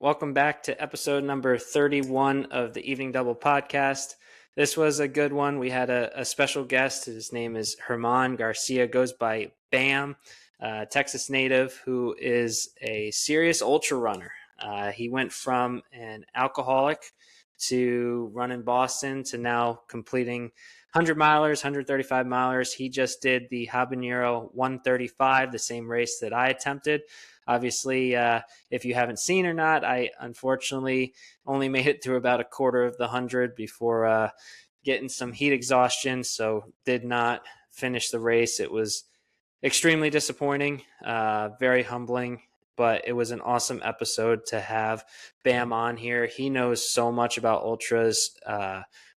Welcome back to episode number 31 of the Evening Double podcast. This was a good one. We had a special guest. His name is Herman Garcia, goes by Bam, Texas native, who is a serious ultra runner. He went from an alcoholic to running Boston to now completing 100 milers, 135 milers. He just did the Habanero 135, the same race that I attempted. Obviously, if you haven't seen or not, I unfortunately only made it through about a quarter of the 100 before getting some heat exhaustion, so did not finish the race. It was extremely disappointing, very humbling, but it was an awesome episode to have Bam on here. He knows so much about ultras.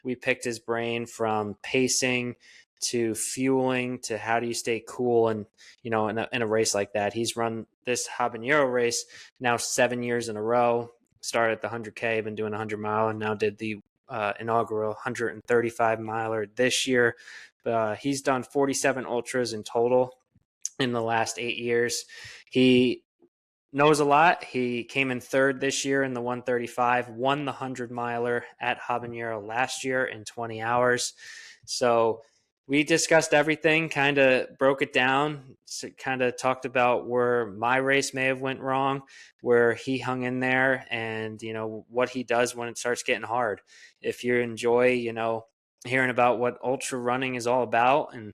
We picked his brain from pacing to fueling to how do you stay cool and in a race like that. He's run this Habanero race now 7 years in a row. Started at the 100K, been doing 100 mile, and now did the inaugural 135 miler this year. He's done 47 ultras in total in the last 8 years. He knows a lot. He came in third this year in the 135, won the 100 miler at Habanero last year in 20 hours. So we discussed everything, kind of broke it down, kind of talked about where my race may have went wrong, where he hung in there, and, what he does when it starts getting hard. If you enjoy, hearing about what ultra running is all about and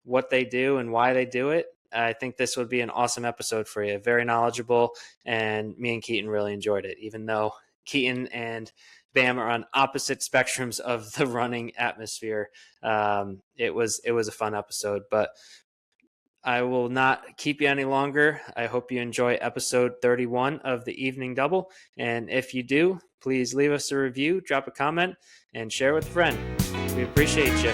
what they do and why they do it, I think this would be an awesome episode for you. Very knowledgeable, and me and Keeton really enjoyed it, even though Keeton and Bam are on opposite spectrums of the running atmosphere. It was a fun episode, but I will not keep you any longer. I hope you enjoy episode 31 of the Evening Double. And if you do, please leave us a review, drop a comment, and share with a friend. We appreciate you.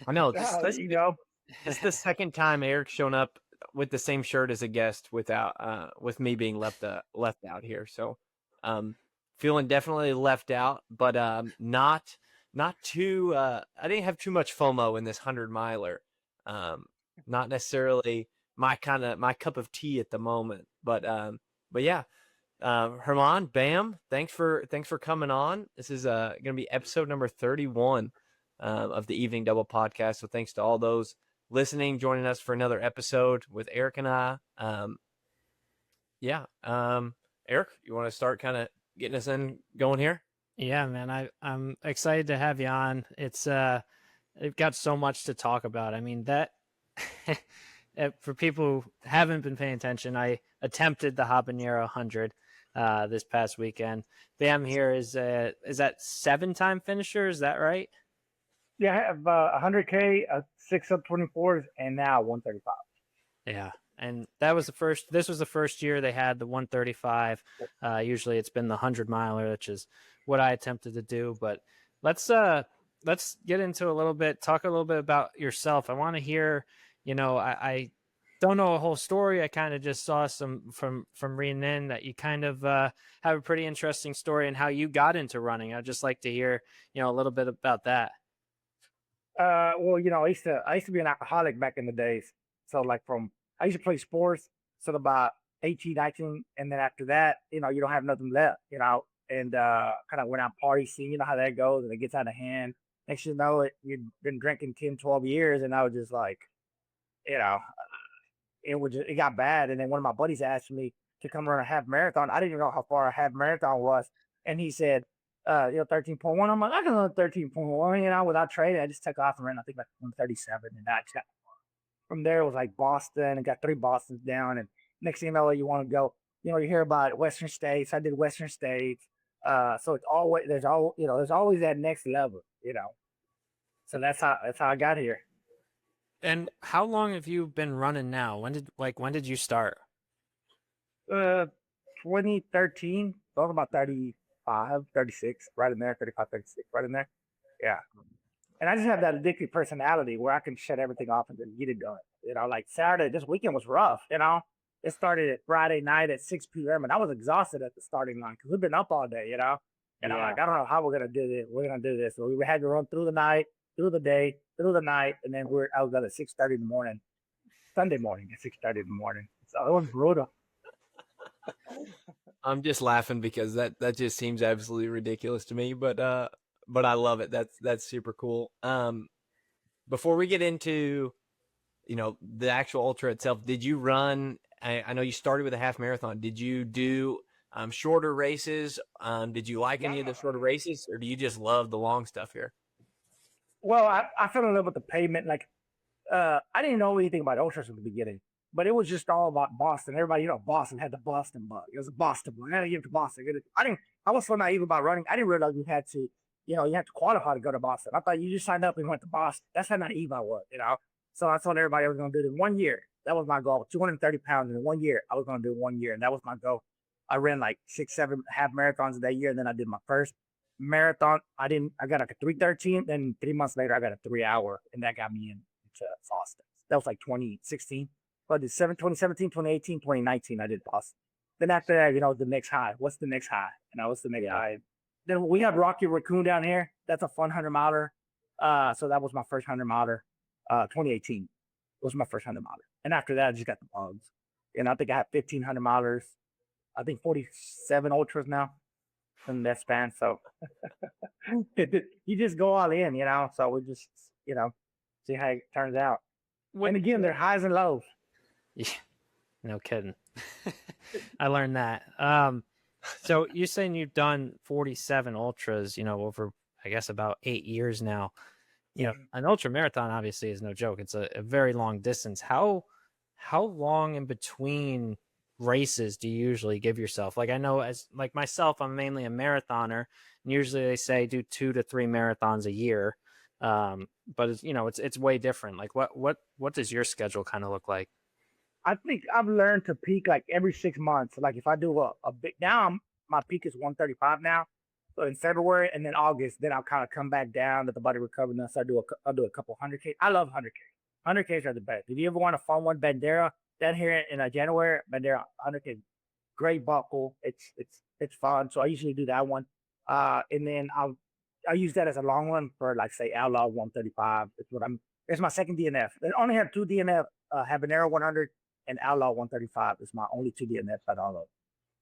I know. It's the second time Erik's shown up with the same shirt as a guest with me being left out here. So, feeling definitely left out, but not too. I didn't have too much FOMO in this 100 miler. Not necessarily my cup of tea at the moment, but yeah. Herman, Bam, thanks for coming on. This is going to be episode number 31. Of the Evening Double podcast. So thanks to all those listening, joining us for another episode with Erik and I. Erik, you want to start kind of getting us going here? Yeah, man, I'm excited to have you on. It's it got so much to talk about. I mean, that for people who haven't been paying attention, I attempted the Habanero 100 this past weekend. Bam here is that 7-time finisher? Is that right? Yeah, I have 100K, 6 sub-24s, and now 135. Yeah, and this was the first year they had the 135. Usually it's been the 100 miler, which is what I attempted to do. But let's get into talk a little bit about yourself. I want to hear, I don't know a whole story. I kind of just saw some from reading in that you kind of have a pretty interesting story and how you got into running. I'd just like to hear, a little bit about that. Well, I used to be an alcoholic back in the days. So I used to play sports till about 18, 19. And then after that, you don't have nothing left, and kind of went out party scene, you know how that goes, and it gets out of hand. Next thing you know, you've been drinking 10, 12 years. And I was just like, it got bad. And then one of my buddies asked me to come run a half marathon. I didn't even know how far a half marathon was. And he said, 13.1. I'm like, I can run 13.1, without training. I just took off and ran, I think, like 137. And from there, it was like Boston, and got 3 Bostons down. And next thing you know, you want to go, you hear about Western States. I did Western States. So it's always, there's always that next level, So that's how I got here. And how long have you been running now? When did you start? 2013. Talking about 35, 36, right in there, 35, 36, right in there. Yeah. And I just have that addictive personality where I can shut everything off and then get it done. Like Saturday, this weekend was rough, It started at Friday night at 6 p.m. and I was exhausted at the starting line because we've been up all day, And I'm like, I don't know how we're gonna do this. We're gonna do this. So we had to run through the night, through the day, through the night, and then I was done at 6:30 in the morning, Sunday morning at 6:30 in the morning. So it was brutal. I'm just laughing because that just seems absolutely ridiculous to me, but I love it. That's super cool. Before we get into, the actual ultra itself, did you run? I know you started with a half marathon. Did you do shorter races? Did you like any of the shorter races, or do you just love the long stuff here? Well, I fell in love with the pavement. Like, I didn't know anything about ultras at the beginning, but it was just all about Boston. Everybody, Boston had the Boston bug. It was a Boston bug. I had to give it to Boston. I was so naive about running. I didn't realize you had to, you had to qualify to go to Boston. I thought you just signed up and went to Boston. That's how naive I was, So I told everybody I was going to do it in 1 year. That was my goal. 230 pounds in 1 year. I was going to do it 1 year, and that was my goal. I ran like 6, 7 half marathons that year, and then I did my first marathon. I got like a 3:13. Then 3 months later, I got a 3 hour, and that got me into Boston. That was like 2016. But I did 2017, 2018, 2019. I did Boston. Then after that, the next high. What's the next high? What's the next high? Then we have Rocky Raccoon down here. That's a fun 100-miler. So that was my first 100-miler. 2018 was my first 100-miler. And after that, I just got the bugs. And I think I had 1,500 milers. I think 47 ultras now in that span. So you just go all in, So we just, see how it turns out. And again, they're highs and lows. Yeah, no kidding. I learned that. So you're saying you've done 47 ultras, over, I guess, about 8 years now. An ultra marathon obviously is no joke. It's a very long distance. How long in between races do you usually give yourself? Like, I know, as like myself, I'm mainly a marathoner, and usually they say do 2 to 3 marathons a year. But it's way different. Like, what does your schedule kind of look like? I think I've learned to peak like every 6 months. Like if I do a big, now my peak is 135 now. So in February and then August, then I'll kind of come back down, let the body recover. And then I'll do a couple 100K. I love 100K. 100Ks are the best. If you ever want a fun one, Bandera, down here in January, Bandera 100K, great buckle. It's fun. So I usually do that one. And then I'll use that as a long one for like say Outlaw 135. It's my second DNF. I only have 2 DNF, Habanero 100 and Outlaw 135 is my only 2 DNFs at all of.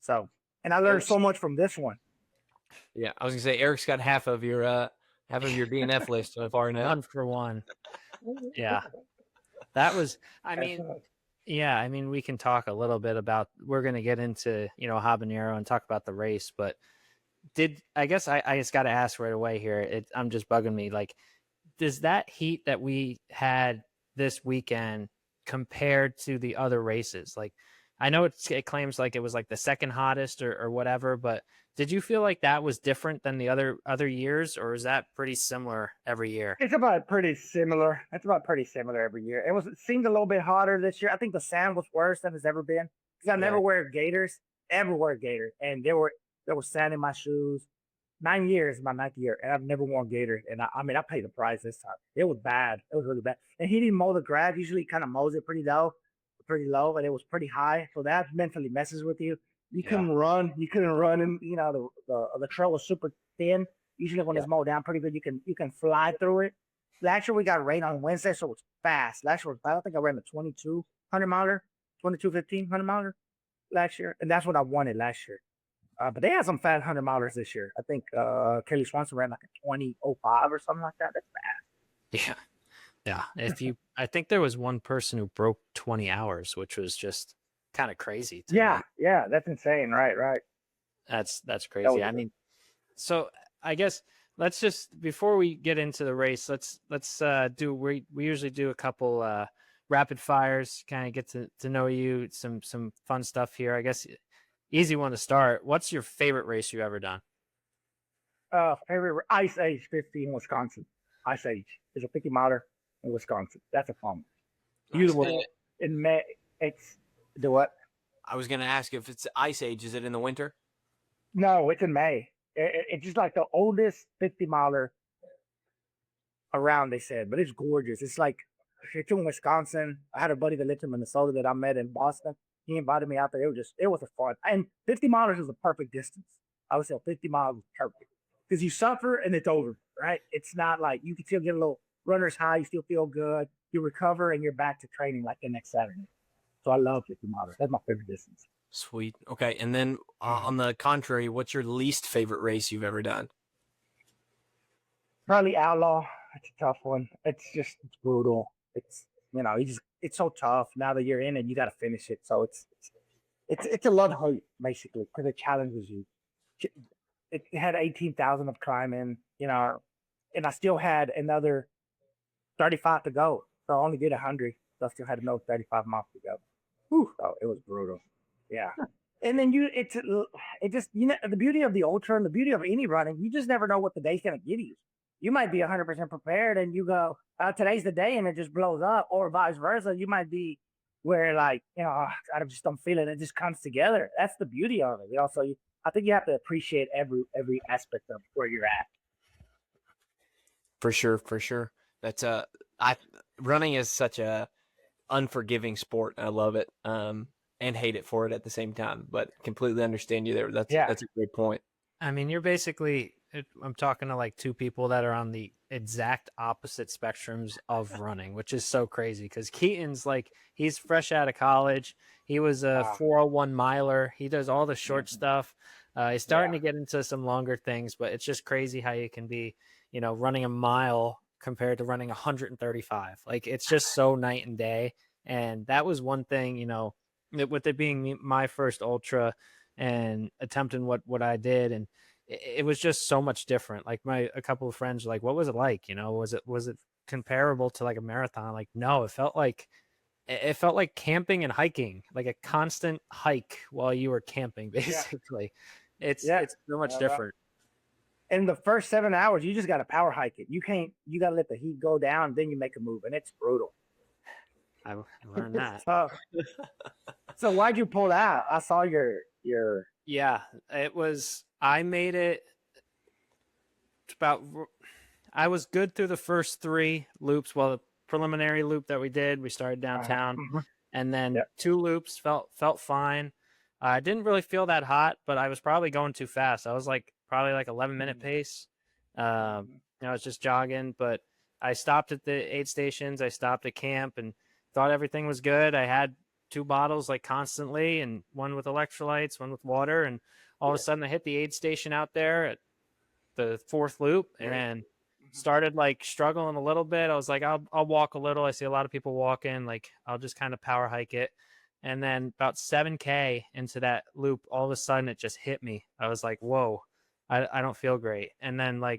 So, and I learned so much from this one. Yeah, I was gonna say Erik's got half of your DNF list so far now. 1 for 1. Yeah, that was. I mean, we can talk a little bit about. We're gonna get into Habanero and talk about the race, but I guess I just got to ask right away here. I'm just bugging me. Like, does that heat that we had this weekend compared to the other races? Like, I know it claims like it was like the second hottest or whatever, but did you feel like that was different than the other years, or is that pretty similar every year? It's about pretty similar. Every year. It seemed a little bit hotter this year. I think the sand was worse than it's ever been because I never wear gaiters, and there was sand in my shoes. 9 years, my 9th year, and I've never worn gaiters. And I paid the price this time. It was bad. It was really bad. And he didn't mow the grass. Usually, he kind of mows it pretty low, and it was pretty high. So that mentally messes with you. You couldn't run. And the trail was super thin. Usually, when it's mowed down pretty good, you can fly through it. Last year we got rain on Wednesday, so it was fast. Last year, I don't think I ran the 2200 miler, 1500 miler last year, and that's what I wanted last year. But they had some fat 100 milers this year. I think Kelly Swanson ran like a 20:05 or something like that. That's fast. Yeah. I think there was one person who broke 20 hours, which was just kind of crazy. Yeah, that's insane. Right. That's crazy. I mean, so I guess let's just, before we get into the race, let's we usually do a couple rapid fires, kind of get to know you, some fun stuff here. I guess easy one to start. What's your favorite race you've ever done? Favorite Ice Age 50 in Wisconsin. Ice Age is a 50 miler in Wisconsin. That's a fun. Beautiful. In May, it's the what? I was gonna ask if it's Ice Age. Is it in the winter? No, it's in May. It's just like the oldest 50 miler around. They said, but it's gorgeous. It's like it's in Wisconsin. I had a buddy that lived in Minnesota that I met in Boston. He invited me out there. It was a fun. And 50 miles is a perfect distance. I would say 50 miles is perfect because you suffer and it's over, right? It's not like you can still get a little runner's high. You still feel good. You recover and you're back to training like the next Saturday. So I love 50 miles. That's my favorite distance. Sweet. Okay. And then on the contrary, what's your least favorite race you've ever done? Probably Outlaw. It's a tough one. It's brutal. It's it's so tough. Now that you're in it, you got to finish it. So it's a lot hurt basically because it challenges you. It had 18,000 of climbing, and I still had another 35 to go. So I only did 100. So I still had another 35 miles to go. Whew. So it was brutal. Yeah. And then the beauty of the ultra and the beauty of any running, you just never know what the day's going to give you. You might be 100% prepared and you go, today's the day, and it just blows up, or vice versa. You might be where I just don't feel it. It just comes together. That's the beauty of it. So I think you have to appreciate every aspect of where you're at. For sure. That's running is such a unforgiving sport. I love it. And hate it for it at the same time, but completely understand you there. That's a great point. I mean, you're basically, I'm talking to like two people that are on the exact opposite spectrums of running, which is so crazy because Keeton's he's fresh out of college. He was a 401 miler. He does all the short stuff. He's starting to get into some longer things, but it's just crazy how you can be, running a mile compared to running 135. It's just so night and day. And that was one thing, with it being my first ultra and attempting what I did, and it was just so much different. A couple of friends were like, what was it like? Was it comparable to like a marathon? No, it felt like camping and hiking, like a constant hike while you were camping, basically. It's so much different. In the first 7 hours, you just got to power hike it. You got to let the heat go down, then you make a move, and it's brutal. I learned that. So why'd you pull out? I saw your. Yeah, it was. I made it I was good through the first 3 loops. Well, the preliminary loop that we did, we started downtown, and then 2 loops felt fine. I didn't really feel that hot, but I was probably going too fast. I was probably 11-minute pace. I was just jogging, but I stopped at the aid stations. I stopped at camp and thought everything was good. I had 2 bottles constantly, and one with electrolytes, one with water, and all of a sudden I hit the aid station out there at the 4th loop and started struggling a little bit. I was like, I'll walk a little. I see a lot of people walking, I'll just kind of power hike it. And then about 7K into that loop, all of a sudden it just hit me. I was like, whoa, I don't feel great. And then I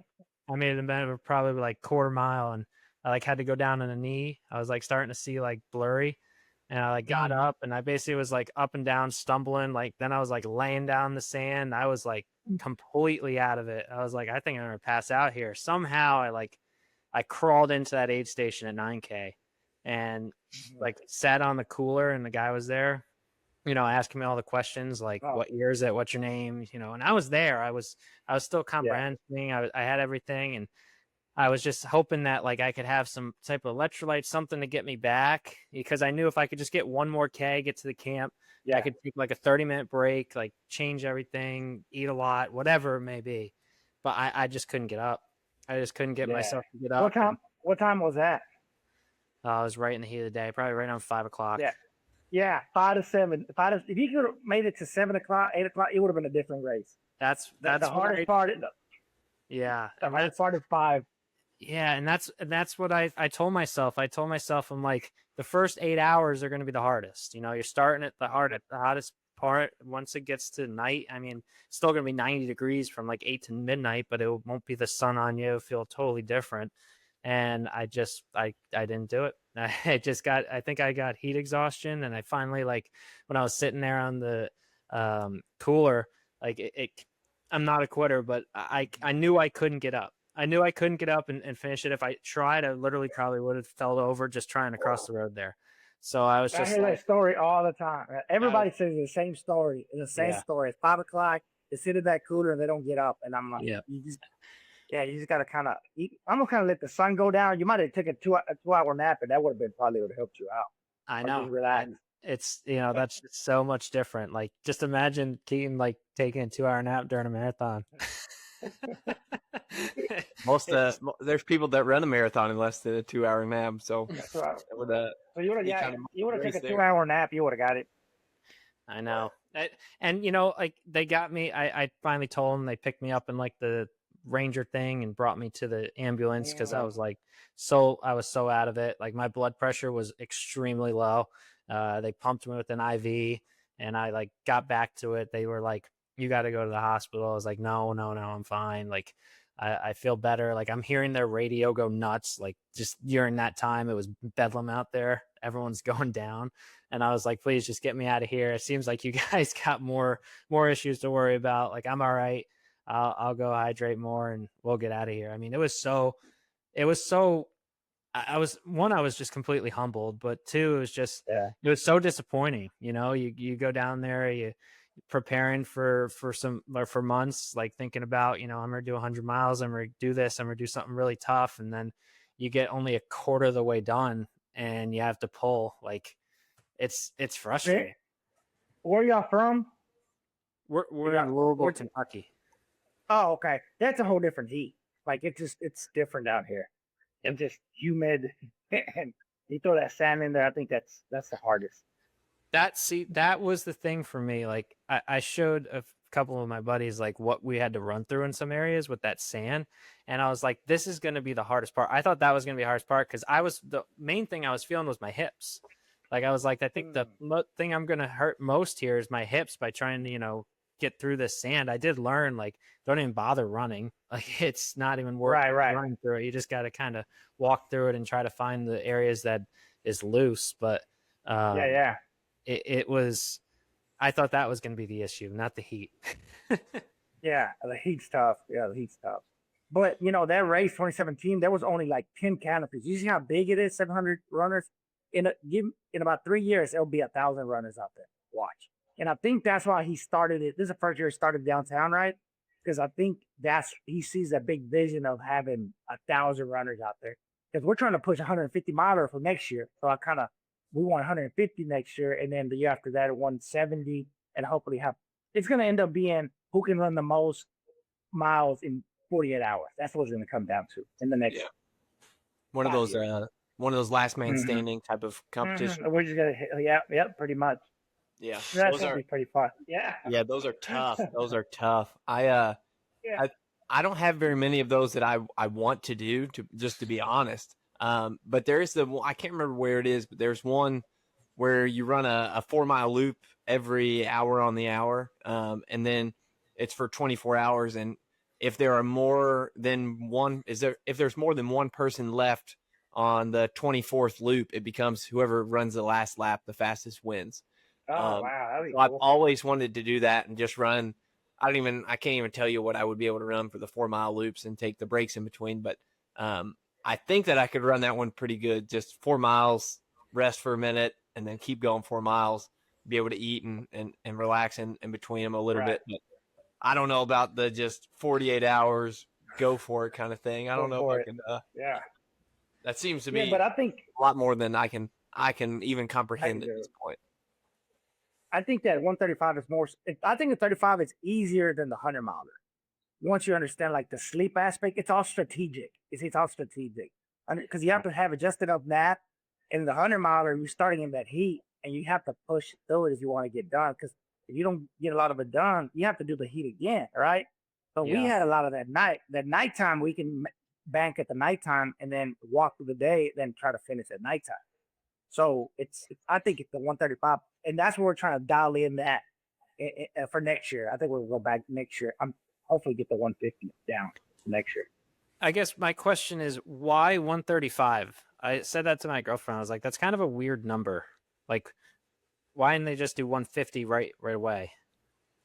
made it probably quarter mile, and I had to go down on a knee. I was starting to see blurry, and I got up, and I basically was up and down stumbling. Then I was laying down in the sand. I was completely out of it. I was I think I'm gonna pass out here. Somehow I crawled into that aid station at 9K and sat on the cooler, and the guy was there, asking me all the questions what year is it, what's your name, and I was there. I was still comprehending. I had everything, and I was just hoping that I could have some type of electrolyte, something to get me back, because I knew if I could just get one more K, get to the camp, I could take a 30-minute break, change everything, eat a lot, whatever it may be. But I just couldn't get up. I just couldn't get myself to get up. What time was that? I was right in the heat of the day, probably right around 5 o'clock. Yeah, 5 to 7. If you could have made it to 7 o'clock, 8 o'clock, it would have been a different race. That's the hardest part. Yeah, the hardest part is 5. Yeah, and that's what I told myself. I told myself, I'm the first 8 hours are going to be the hardest. You're starting at the hottest part. Once it gets to night, it's still going to be 90 degrees from 8 to midnight, but it won't be the sun on you. It'll feel totally different. And I didn't do it. I think I got heat exhaustion, and I finally when I was sitting there on the cooler, I'm not a quitter, but I knew I couldn't get up. I knew I couldn't get up and finish it. If I tried, I literally probably would have fell over just trying to cross the road there. So I was I hear that story all the time. Everybody says the same story. It's the same story. It's 5 o'clock. They sit in that cooler and they don't get up. And I'm like, you just got to kind of eat. I'm going to kind of let the sun go down. You might have taken a 2-hour nap, and that would have helped you out. I know. Relax. it's that's just so much different. Like just imagine Keaton like taking a 2-hour nap during a marathon. There's people that run a marathon in less than a 2-hour nap. So That's right. with So you would be have kind of taken a there. 2-hour nap. You would have got it. I know. And like they got me. I finally told them, they picked me up in like the Ranger thing and brought me to the ambulance because I was like I was so out of it. Like my blood pressure was extremely low. They pumped me with an IV and I like got back to it. They were like, "You got to go to the hospital." I was like, no, I'm fine. Like I feel better. Like I'm hearing their radio go nuts. Like just during that time, it was bedlam out there. Everyone's going down. And I was like, please just get me out of here. It seems like you guys got more issues to worry about. Like I'm all right. I'll go hydrate more and we'll get out of here. I mean, it was so I was just completely humbled, but two, it was so disappointing. You go down there, you preparing for months, like thinking about, I'm going to do 100 miles. I'm going to do this. I'm going to do something really tough. And then you get only a quarter of the way done and you have to pull. Like it's frustrating. Where y'all from? We're in Louisville, Kentucky. Oh, okay. That's a whole different heat. Like it's different down here. It's just humid, and you throw that sand in there. I think that's the hardest. That was the thing for me. Like I showed a couple of my buddies like what we had to run through in some areas with that sand, and I was like, this is going to be the hardest part. I thought that was going to be the hardest part because the main thing I was feeling was my hips. Like I was like, I think the thing I'm going to hurt most here is my hips by trying to get through this sand. I did learn, like, don't even bother running. Like it's not even worth running through it. You just got to kind of walk through it and try to find the areas that is loose. But it was, I thought that was going to be the issue, not the heat. Yeah, the heat's tough. But that race 2017, there was only like 10 canopies. You see how big it is? 700 runners. In about 3 years, there'll be 1,000 runners out there. Watch. And I think that's why he started it. This is the first year he started downtown, right? Because I think he sees that big vision of having 1,000 runners out there. Because we're trying to push 150 miler for next year. So we want 150 next year, and then the year after that, 170, and hopefully it's going to end up being who can run the most miles in 48 hours. That's what it's going to come down to in the next. Yeah. One of those last man standing type of competition. We're just going to pretty much. Yeah, that's going to be pretty fun. Yeah, those are tough. Those are tough. I don't have very many of those that I want to do, to be honest. But there is I can't remember where it is, but there's one where you run a 4-mile loop every hour on the hour, and then it's for 24 hours. And if there are more than one, if there's more than one person left on the 24th loop, it becomes whoever runs the last lap the fastest wins. Oh, wow. That'd be so cool. I've always wanted to do that and just run. I can't even tell you what I would be able to run for the 4-mile loops and take the breaks in between. But I think that I could run that one pretty good. Just 4 miles, rest for a minute, and then keep going 4 miles, be able to eat and relax in between them a little bit. But I don't know about the just 48 hours, go for it kind of thing. I don't know if I can. That seems to me but I think a lot more than I can even comprehend at this point. I think that 135 is more. I think the 35 is easier than the 100 miler. Once you understand like the sleep aspect, it's all strategic. It's all strategic because you have to have just enough nap. In the 100 miler, you're starting in that heat, and you have to push through it if you want to get done. Because if you don't get a lot of it done, you have to do the heat again, right? So we had a lot of that night. That nighttime, we can bank at the nighttime and then walk through the day, then try to finish at nighttime. So I think it's the 135, and that's what we're trying to dial in that for next year. I think we'll go back next year. I'm hopefully get the 150 down next year. I guess my question is, why 135? I said that to my girlfriend. I was like, that's kind of a weird number. Like, why didn't they just do 150 right away?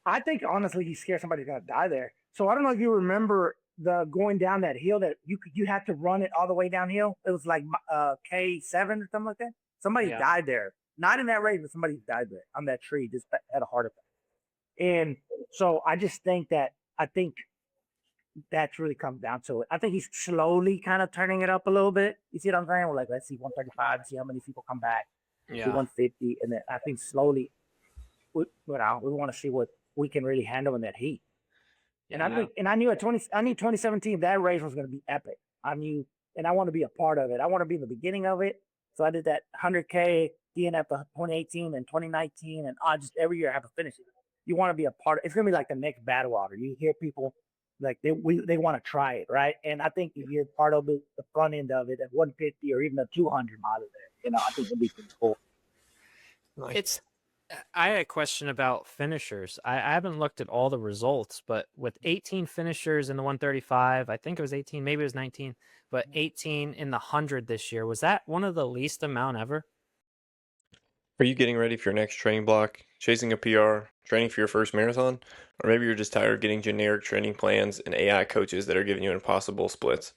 I think honestly, he's scared somebody's gonna die there. So I don't know if you remember the going down that hill that you had to run it all the way downhill. It was like K7 or something like that. Somebody died there. Not in that race, but somebody died there on that tree, just had a heart attack. And so I think that's really comes down to it. I think he's slowly kind of turning it up a little bit. You see what I'm saying? We're like, let's see 135, see how many people come back. Yeah. 150, and then I think slowly, we want to see what we can really handle in that heat. And I knew 2017 that race was going to be epic. I knew, and I want to be a part of it. I want to be in the beginning of it. So I did that 100K DNF 2018 and 2019, and I just every year I have to finish it. You want to be a part of it's going to be like the next battle water. You hear people like they want to try it, right? And I think if you're part of it, the front end of it at 150 or even a 200 mile there, I think it'll be pretty cool. I had a question about finishers. I haven't looked at all the results, but with 18 finishers in the 135, I think it was 18, maybe it was 19, but 18 in the 100 this year. Was that one of the least amount ever? Are you getting ready for your next training block, chasing a PR, training for your first marathon? Or maybe you're just tired of getting generic training plans and AI coaches that are giving you impossible splits?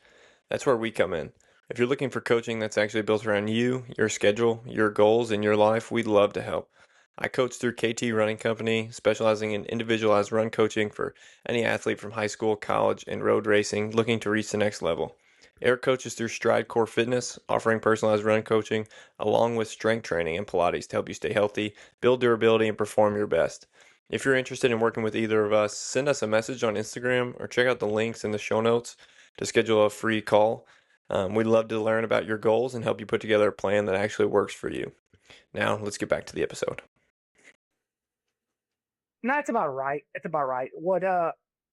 That's where we come in. If you're looking for coaching that's actually built around you, your schedule, your goals, and your life, we'd love to help. I coach through KT Running Company, specializing in individualized run coaching for any athlete from high school, college, and road racing looking to reach the next level. Erik coaches through Stride Core Fitness, offering personalized run coaching along with strength training and Pilates to help you stay healthy, build durability, and perform your best. If you're interested in working with either of us, send us a message on Instagram or check out the links in the show notes to schedule a free call. We'd love to learn about your goals and help you put together a plan that actually works for you. Now, let's get back to the episode. No, it's about right. It's about right. What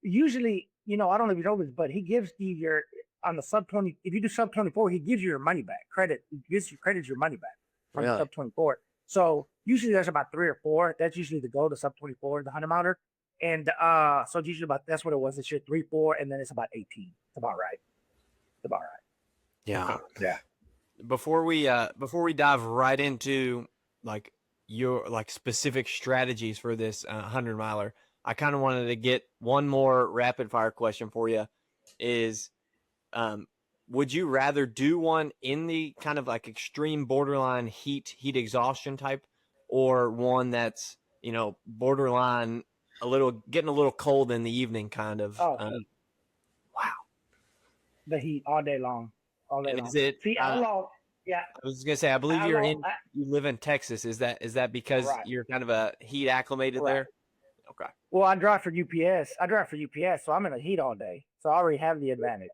usually, I don't know if you know this, but he gives you your on the sub 20. If you do sub 24, he gives you your money back. Credits your money back from Really? sub 24. So usually there's about 3 or 4. That's usually the goal to sub 24, the 100 miler. And so it's usually that's what it was this year, 3, 4, and then it's about 18. It's about right. It's about right. Yeah. Yeah. Before we dive right into like your specific strategies for this 100 miler, I kind of wanted to get one more rapid fire question for you. Is would you rather do one in the kind of like extreme borderline heat exhaustion type, or one that's borderline getting a little cold in the evening kind of? Oh, wow, the heat all day long. All day and long. is it? See, yeah. I was gonna say, I believe you live in Texas. Is that because you're kind of a heat acclimated there? Okay. Well, I drive for UPS. So I'm in the heat all day. So I already have the advantage.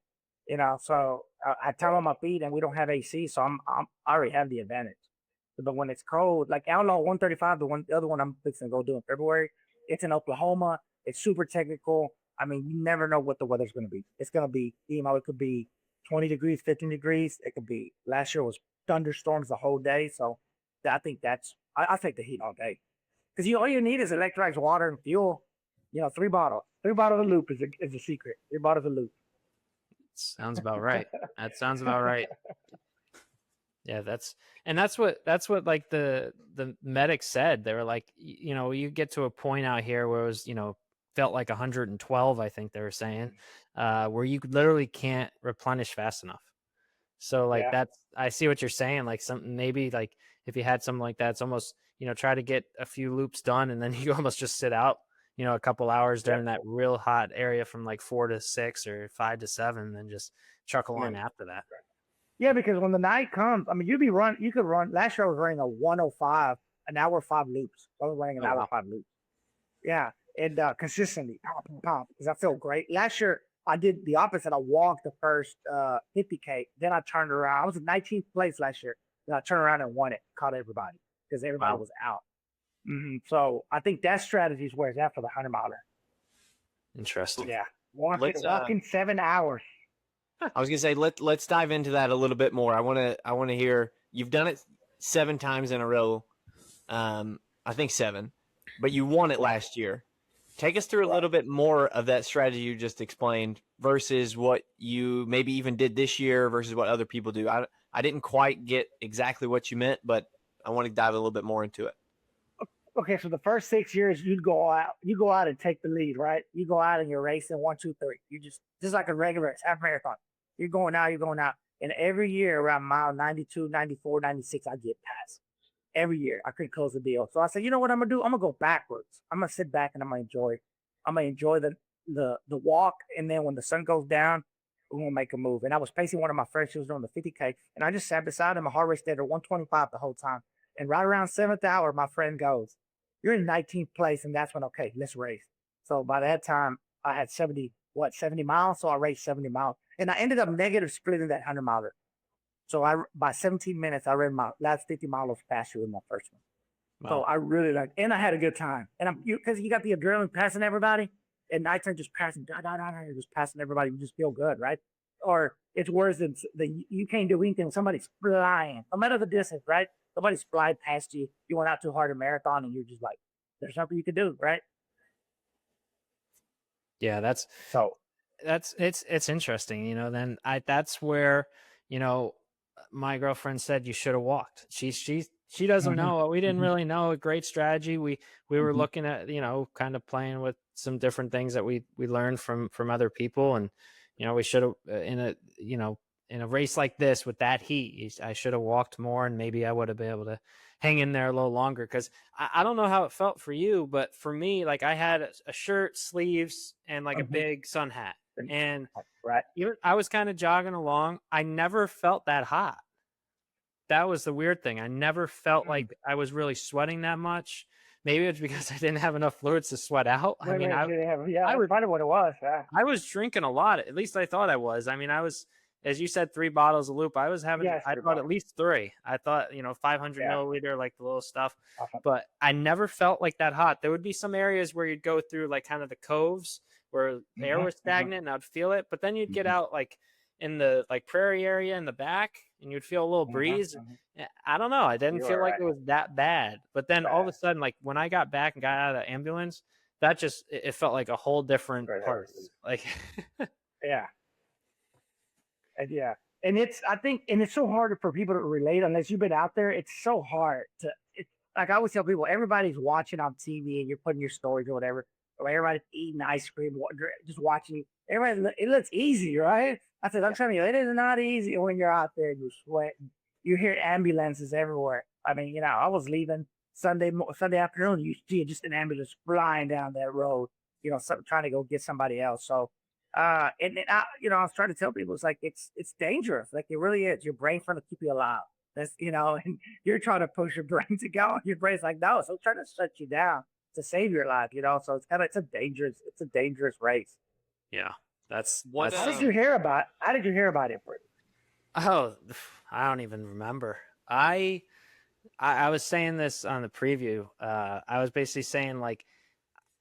So I turn on my feet and we don't have AC, so I already have the advantage. But when it's cold, like Outlaw 135, the other one I'm fixing to go do in February, it's in Oklahoma. It's super technical. I mean, you never know what the weather's going to be. It's going to be, it could be 20 degrees, 15 degrees. It could be, last year was thunderstorms the whole day. So I think I take the heat all day. Because all you need is electrolytes, water, and fuel. 3 bottles. 3 bottles of loop is a secret. 3 bottles of loop. Sounds about right. That sounds about right. Yeah, that's what like the medics said. They were like, you get to a point out here where it was, felt like 112, I think they were saying, where you literally can't replenish fast enough. So like I see what you're saying. Like something maybe like if you had something like that, it's almost, try to get a few loops done and then you almost just sit out, a couple hours during that real hot area from like 4 to 6 or 5 to 7, and then just chuckle on after that. Yeah, because when the night comes, I mean, you could run. Last year I was running a 105, an hour 5 loops. I was running an hour 5 loops. Yeah, and consistently, because I feel great. Last year I did the opposite. I walked the first 50K, then I turned around. I was in 19th place last year. Then I turned around and won it, caught everybody because everybody was out. So I think that strategy is where it's at for the 100 miler. Interesting. Yeah, walking 7 hours. I was gonna say let's dive into that a little bit more. I want to hear, you've done it 7 times in a row. I think 7, but you won it last year. Take us through a little bit more of that strategy you just explained versus what you maybe even did this year versus what other people do. I didn't quite get exactly what you meant, but I want to dive a little bit more into it. Okay, so the first 6 years you go out and take the lead, right? You go out and you're racing 1, 2, 3. You just like a regular race, half marathon. You're going out. And every year around mile 92, 94, 96, I get past. Every year I couldn't close the deal. So I said, you know what I'm gonna do? I'm gonna go backwards. I'm gonna sit back and I'm gonna enjoy the walk. And then when the sun goes down, we're gonna make a move. And I was pacing one of my friends. She was doing the 50K, and I just sat beside him. My heart rate stayed at 125 the whole time. And right around 7th hour, my friend goes, "You're in 19th place." And that's when, okay, let's race. So by that time, I had 70 miles. So I raced 70 miles. And I ended up negative splitting that 100 miler. So by 17 minutes, I ran my last 50 miles faster than my first one. Wow. So I really liked, and I had a good time. And because you got the adrenaline passing everybody, and nighttime just passing, just passing everybody, you just feel good, right? Or it's worse than you can't do anything. Somebody's flying, no matter the distance, right? Somebody's flying past you. You went out too hard a marathon, and you're just like, there's nothing you can do, right? Yeah, that's it's interesting, you know. Then that's where, you know, my girlfriend said you should have walked. She doesn't know. We didn't really know a great strategy. We were looking at, you know, kind of playing with some different things that we learned from other people, and you know, we should have in a race like this with that heat, I should have walked more, and maybe I would have been able to hang in there a little longer. Because I don't know how it felt for you, but for me, like I had a shirt, sleeves, and like a big sun hat, and even I was kind of jogging along. I never felt that hot. That was the weird thing. I never felt like I was really sweating that much. Maybe it's because I didn't have enough fluids to sweat out. I mean, I was probably what it was. Yeah. I was drinking a lot. At least I thought I was. I mean, I was, as you said, 3 bottles of Loop. I was having, I thought at least 3. I thought, you know, 500 milliliter, like the little stuff. But I never felt like that hot. There would be some areas where you'd go through like kind of the coves where the air was stagnant and I'd feel it. But then you'd get out like in the like prairie area in the back and you'd feel a little breeze. I don't know. I didn't feel like it was that bad. But then all of a sudden, like when I got back and got out of the ambulance, that just, it felt like a whole different part. Like, yeah. And I think it's so hard for people to relate unless you've been out there. It's so hard like I always tell people, everybody's watching on TV and you're putting your stories or whatever, or everybody's eating ice cream, just watching you. It looks easy, right? I said, I'm telling you, it is not easy when you're out there and you're sweating. You hear ambulances everywhere. I mean, you know, I was leaving Sunday afternoon. You see just an ambulance flying down that road, you know, trying to go get somebody else. So, and I was trying to tell people, it's like, it's dangerous. Like it really is. Your brain's trying to keep you alive. That's, you know, and you're trying to push your brain to go. Your brain's like, no, so trying to shut you down to save your life, you know? So it's a dangerous race. Yeah. That's how did you hear about it, Brittany? Oh, I don't even remember. I was saying this on the preview. I was basically saying like,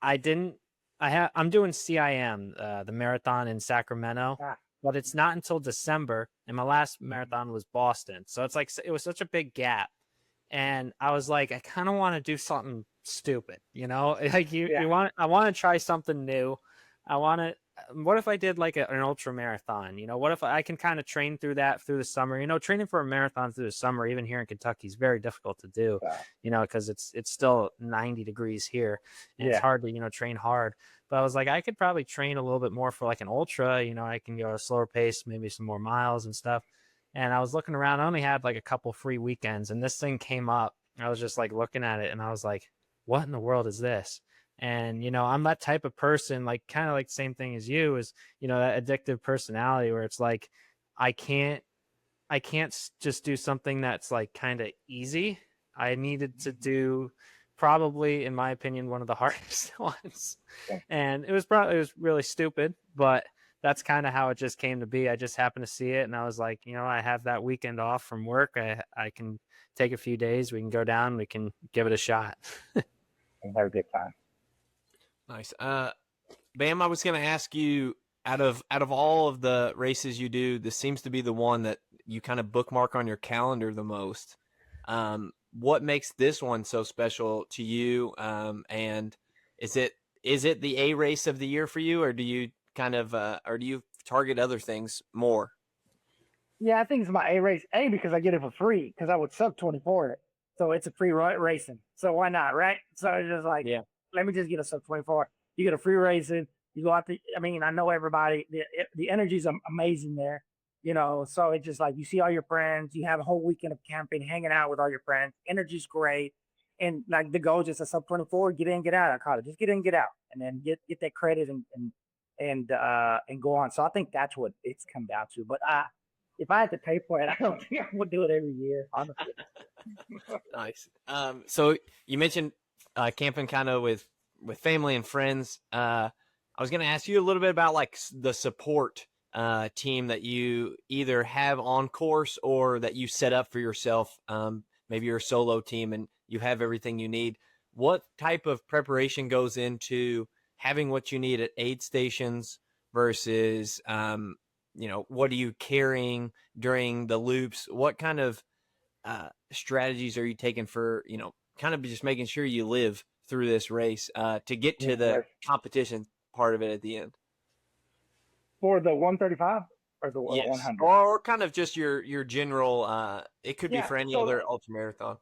I'm doing CIM, the marathon in Sacramento, but it's not until December. And my last marathon was Boston. So it's like, it was such a big gap. And I was like, I kind of want to do something stupid, you know, like I want to try something new. What if I did like an ultra marathon? You know, what if I can kind of train through the summer? You know, training for a marathon through the summer, even here in Kentucky, is very difficult to do, you know, because it's still 90 degrees here and it's hard to, you know, train hard. But I was like, I could probably train a little bit more for like an ultra, you know, I can go at a slower pace, maybe some more miles and stuff. And I was looking around, I only had like a couple free weekends and this thing came up. I was just like looking at it and I was like, what in the world is this? And, you know, I'm that type of person, like kind of like the same thing as you is, you know, that addictive personality where it's like, I can't just do something that's like kind of easy. I needed to do probably, in my opinion, one of the hardest ones. And it was really stupid, but that's kind of how it just came to be. I just happened to see it. And I was like, you know, I have that weekend off from work. I can take a few days. We can go down. We can give it a shot. And have a good time. Nice. Bam, I was going to ask you, out of all of the races you do, this seems to be the one that you kind of bookmark on your calendar the most. What makes this one so special to you? And is it the A race of the year for you, or do you or do you target other things more? Yeah, I think it's my A race. A, because I get it for free, because I would sub 24. So it's a free racing. So why not, right? So it's just like, let me just get a sub 24. You get a free racing. You go out to, I mean, I know everybody, the energy's amazing there, you know, so it's just like, you see all your friends, you have a whole weekend of camping, hanging out with all your friends. Energy's great. And like the goal is just a sub 24, get in, get out. I call it just get in, get out, and then get that credit and go on. So I think that's what it's come down to. But if I had to pay for it, I don't think I would do it every year, honestly. Nice. So you mentioned camping kind of with family and friends. I was going to ask you a little bit about like the support team that you either have on course or that you set up for yourself. Maybe you're a solo team and you have everything you need. What type of preparation goes into having what you need at aid stations versus, what are you carrying during the loops? What kind of strategies are you taking for, kind of just making sure you live through this race to get to the competition part of it at the end? For the 135 or the Yes. 100? Or kind of just your general, it could be for any other ultramarathon.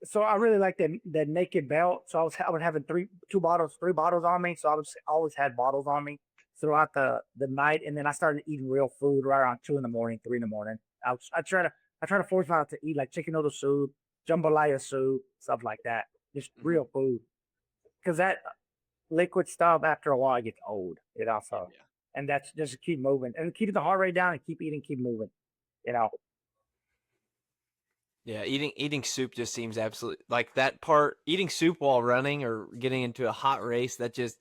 So I really like the naked belt. So I was having three bottles on me. So I always had bottles on me throughout the night. And then I started eating real food right around 2 in the morning, 3 in the morning. I try to force myself to eat like chicken noodle soup, jambalaya soup, stuff like that. Just real food. Because that liquid stuff after a while gets old. It also, and that's just to keep moving and keep the heart rate down and keep eating, keep moving. Yeah, eating soup just seems absolutely like that part. Eating soup while running or getting into a hot race, that just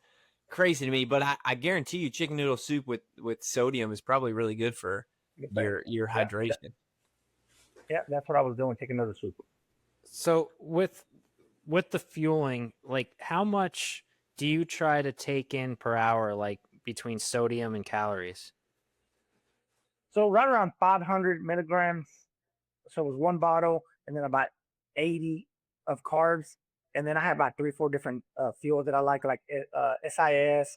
crazy to me. But I guarantee you, chicken noodle soup with sodium is probably really good for your hydration. Yeah, that's what I was doing, chicken noodle soup. So with the fueling, like how much do you try to take in per hour, like between sodium and calories? So right around 500 milligrams. So it was one bottle and then about 80 of carbs. And then I have about 3-4 different fuels that I like SIS.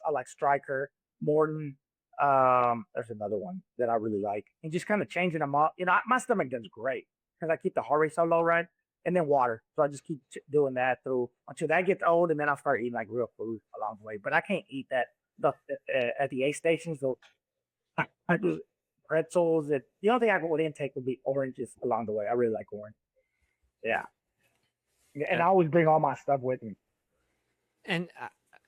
I like Striker, Morton. There's another one that I really like. And just kind of changing them up. My stomach does great because I keep the heart rate so low, right? And then water. So I just keep doing that through until that gets old. And then I'll start eating like real food along the way. But I can't eat that stuff at the aid station. So I do pretzels. The only thing I would intake would be oranges along the way. I really like orange. Yeah. And I always bring all my stuff with me. And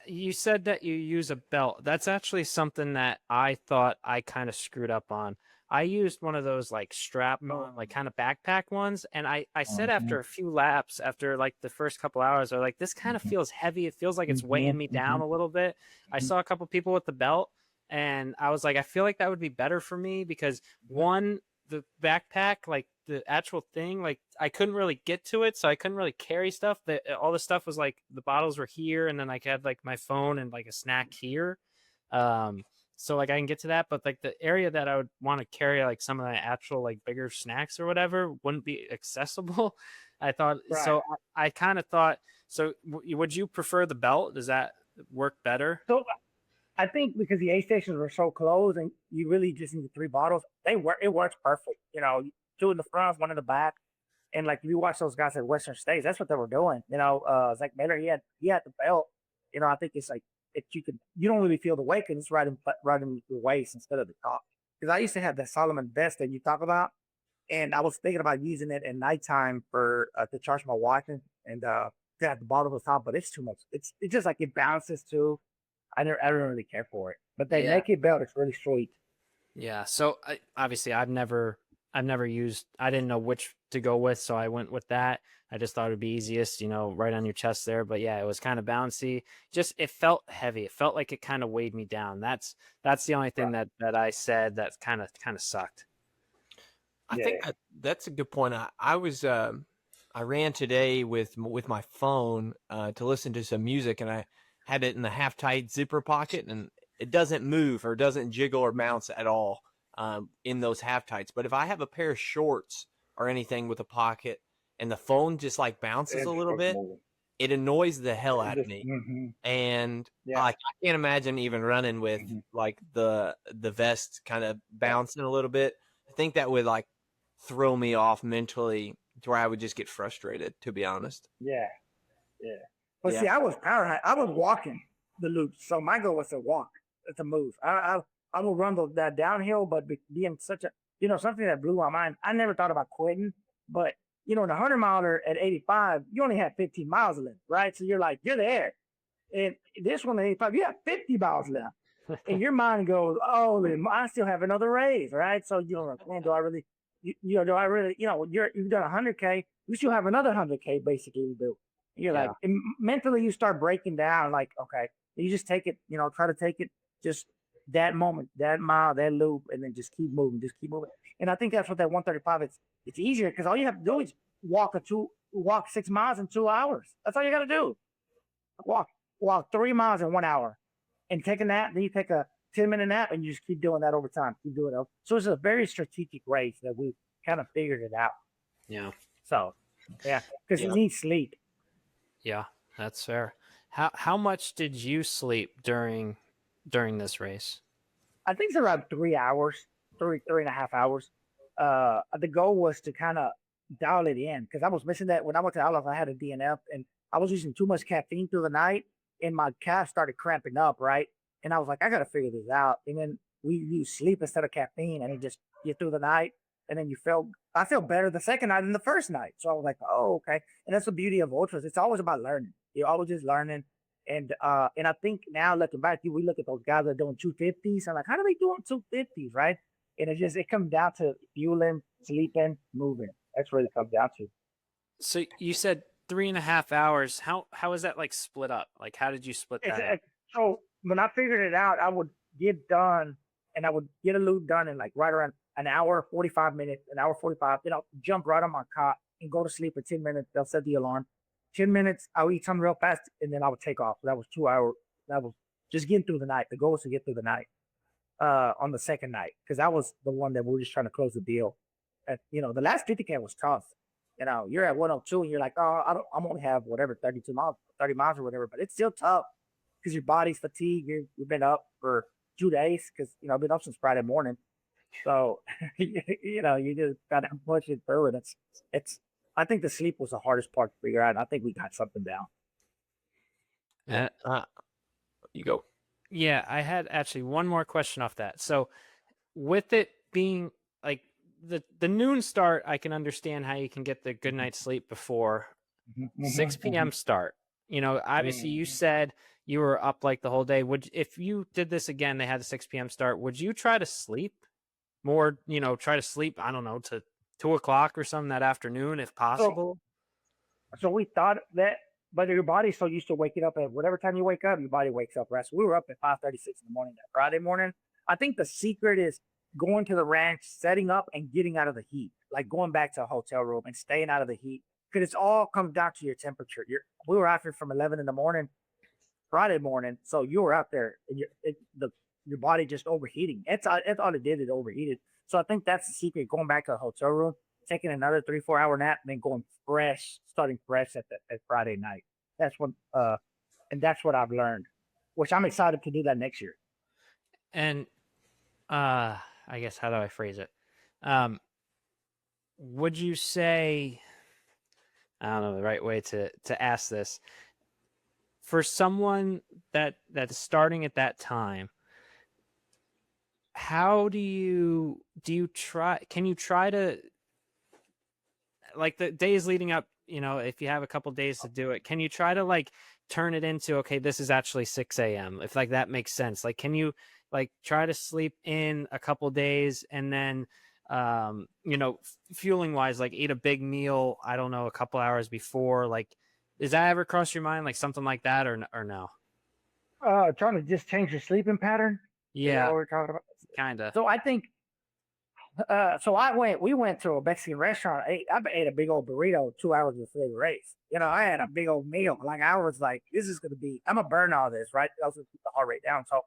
you said that you use a belt. That's actually something that I thought I kind of screwed up on. I used one of those like strap on, like kind of backpack ones. And I said after a few laps, after like the first couple hours, I was like, this kind of feels heavy. It feels like it's weighing me down a little bit. I saw a couple people with the belt and I was like, I feel like that would be better for me because one, the backpack, like the actual thing, like I couldn't really get to it. So I couldn't really carry stuff. All the stuff was like the bottles were here. And then I had like my phone and like a snack here. So like I can get to that, but like the area that I would want to carry like some of the actual like bigger snacks or whatever wouldn't be accessible. I thought, so I kind of thought, so would you prefer the belt? Does that work better? So I think because the aid stations were so close and you really just need 3 bottles, it works perfect. 2 in the front, 1 in the back. And like if you watch those guys at Western States, that's what they were doing. Zach Miller, he had the belt. I think it's like you don't really feel the weight because it's right in the waist instead of the top. Because I used to have that Solomon vest that you talk about, and I was thinking about using it at nighttime for to charge my watch and to have the bottom of the top, but it's too much. It's just like it bounces too. I don't really care for it. But that naked belt is really sweet. Yeah. So obviously I've never used, I didn't know which to go with. So I went with that. I just thought it'd be easiest, right on your chest there. But yeah, it was kind of bouncy. Just, it felt heavy. It felt like it kind of weighed me down. That's the only thing that I said that kind of sucked. I think that's a good point. I ran today with my phone to listen to some music, and I had it in the half tight zipper pocket, and it doesn't move or doesn't jiggle or bounce at all in those half tights. But if I have a pair of shorts or anything with a pocket and the phone just like bounces a little bit, it annoys the hell out of me. And like, I can't imagine even running with like the vest kind of bouncing a little bit. I think that would like throw me off mentally to where I would just get frustrated, to be honest. Yeah. But see, I was walking the loops, so my goal was to walk, to move. I will run that downhill, but being such a something that blew my mind. I never thought about quitting, but in the 100-miler at 85, you only have 15 miles left, right? So you're there, and this one at 85, you have 50 miles left. and your mind goes, oh, I still have another race, right? So you're like, man, do I really, do I really, you've done 100K, you still have another 100K basically to do. You're Yeah. like, and mentally you start breaking down, like, okay, you just take it, try to take it just that moment, that mile, that loop, and then just keep moving, just keep moving. And I think that's what that 135, it's easier because all you have to do is walk 6 miles in 2 hours. That's all you got to do. Walk 3 miles in 1 hour and take a nap. Then you take a 10-minute nap and you just keep doing that over time. Keep doing it. So it's a very strategic race that we kind of figured it out. Yeah. So, yeah, because you need sleep. Yeah, that's fair. How much did you sleep during this race? I think it's around 3 hours, three and a half hours. The goal was to kind of dial it in because I was missing that when I went to Outlaws. I had a DNF and I was using too much caffeine through the night, and my calf started cramping up. Right, and I was like, I got to figure this out. And then we use sleep instead of caffeine, and it just get through the night, and then I felt better the second night than the first night. So I was like, oh, okay. And that's the beauty of ultras. It's always about learning. You're always just learning. And I think now looking back, we look at those guys that are doing 250s and like, how do they doing 250s, right? And it comes down to fueling, sleeping, moving. That's what it comes down to. So you said 3.5 hours. How is that like split up? Like, how did you split that up? So when I figured it out, I would get done and I would get a loop done in like right around an hour, 45 minutes, an hour 45. Then I'll jump right on my cot and go to sleep for 10 minutes. They'll set the alarm. 10 minutes, I'll eat something real fast, and then I would take off. So that was 2 hours. That was just getting through the night. The goal was to get through the night on the second night because that was the one that we were just trying to close the deal. And, the last 50K was tough. You're at 102 and you're like, oh, I'm only have whatever, 32 miles, 30 miles or whatever, but it's still tough because your body's fatigued. You've been up for 2 days because, I've been up since Friday morning. So, you just got to push it through. And I think the sleep was the hardest part to figure out. And I think we got something down. You go. Yeah, I had actually one more question off that. So with it being like the noon start, I can understand how you can get the good night's sleep before 6 p.m. start. Obviously you said you were up like the whole day. If you did this again, they had a 6 p.m. start, would you try to sleep more, try to sleep, I don't know, to 2 o'clock or something that afternoon if possible? So we thought that, but your body's so used to waking up at whatever time you wake up, your body wakes up, right? So we were up at 5:36 in the morning that Friday morning. I think the secret is going to the ranch, setting up and getting out of the heat, like going back to a hotel room and staying out of the heat. Because it's all comes down to your temperature. We were out here from 11 in the morning, Friday morning. So you were out there and your body just overheating. That's all it did, it overheated. So I think that's the secret, going back to a hotel room, taking another 3-4 hour nap, and then going starting fresh at Friday night. That's what and that's what I've learned, which I'm excited to do that next year. And I guess, how do I phrase it? Would you say, I don't know the right way to ask this, for someone that's starting at that time, how can you try to, like the days leading up, if you have a couple days to do it, can you try to like turn it into, okay, this is actually 6 a.m. if like that makes sense? Like, can you like try to sleep in a couple days and then, fueling wise, like eat a big meal, I don't know, a couple hours before? Like, does that ever cross your mind, like something like that, or no? Trying to just change your sleeping pattern. Yeah, what we're talking about. kind of. So I think, we went to a Mexican restaurant. I ate a big old burrito 2 hours before the race. I had a big old meal. Like I was like, this is going to be, I'm going to burn all this, right? Also keep the heart rate down. So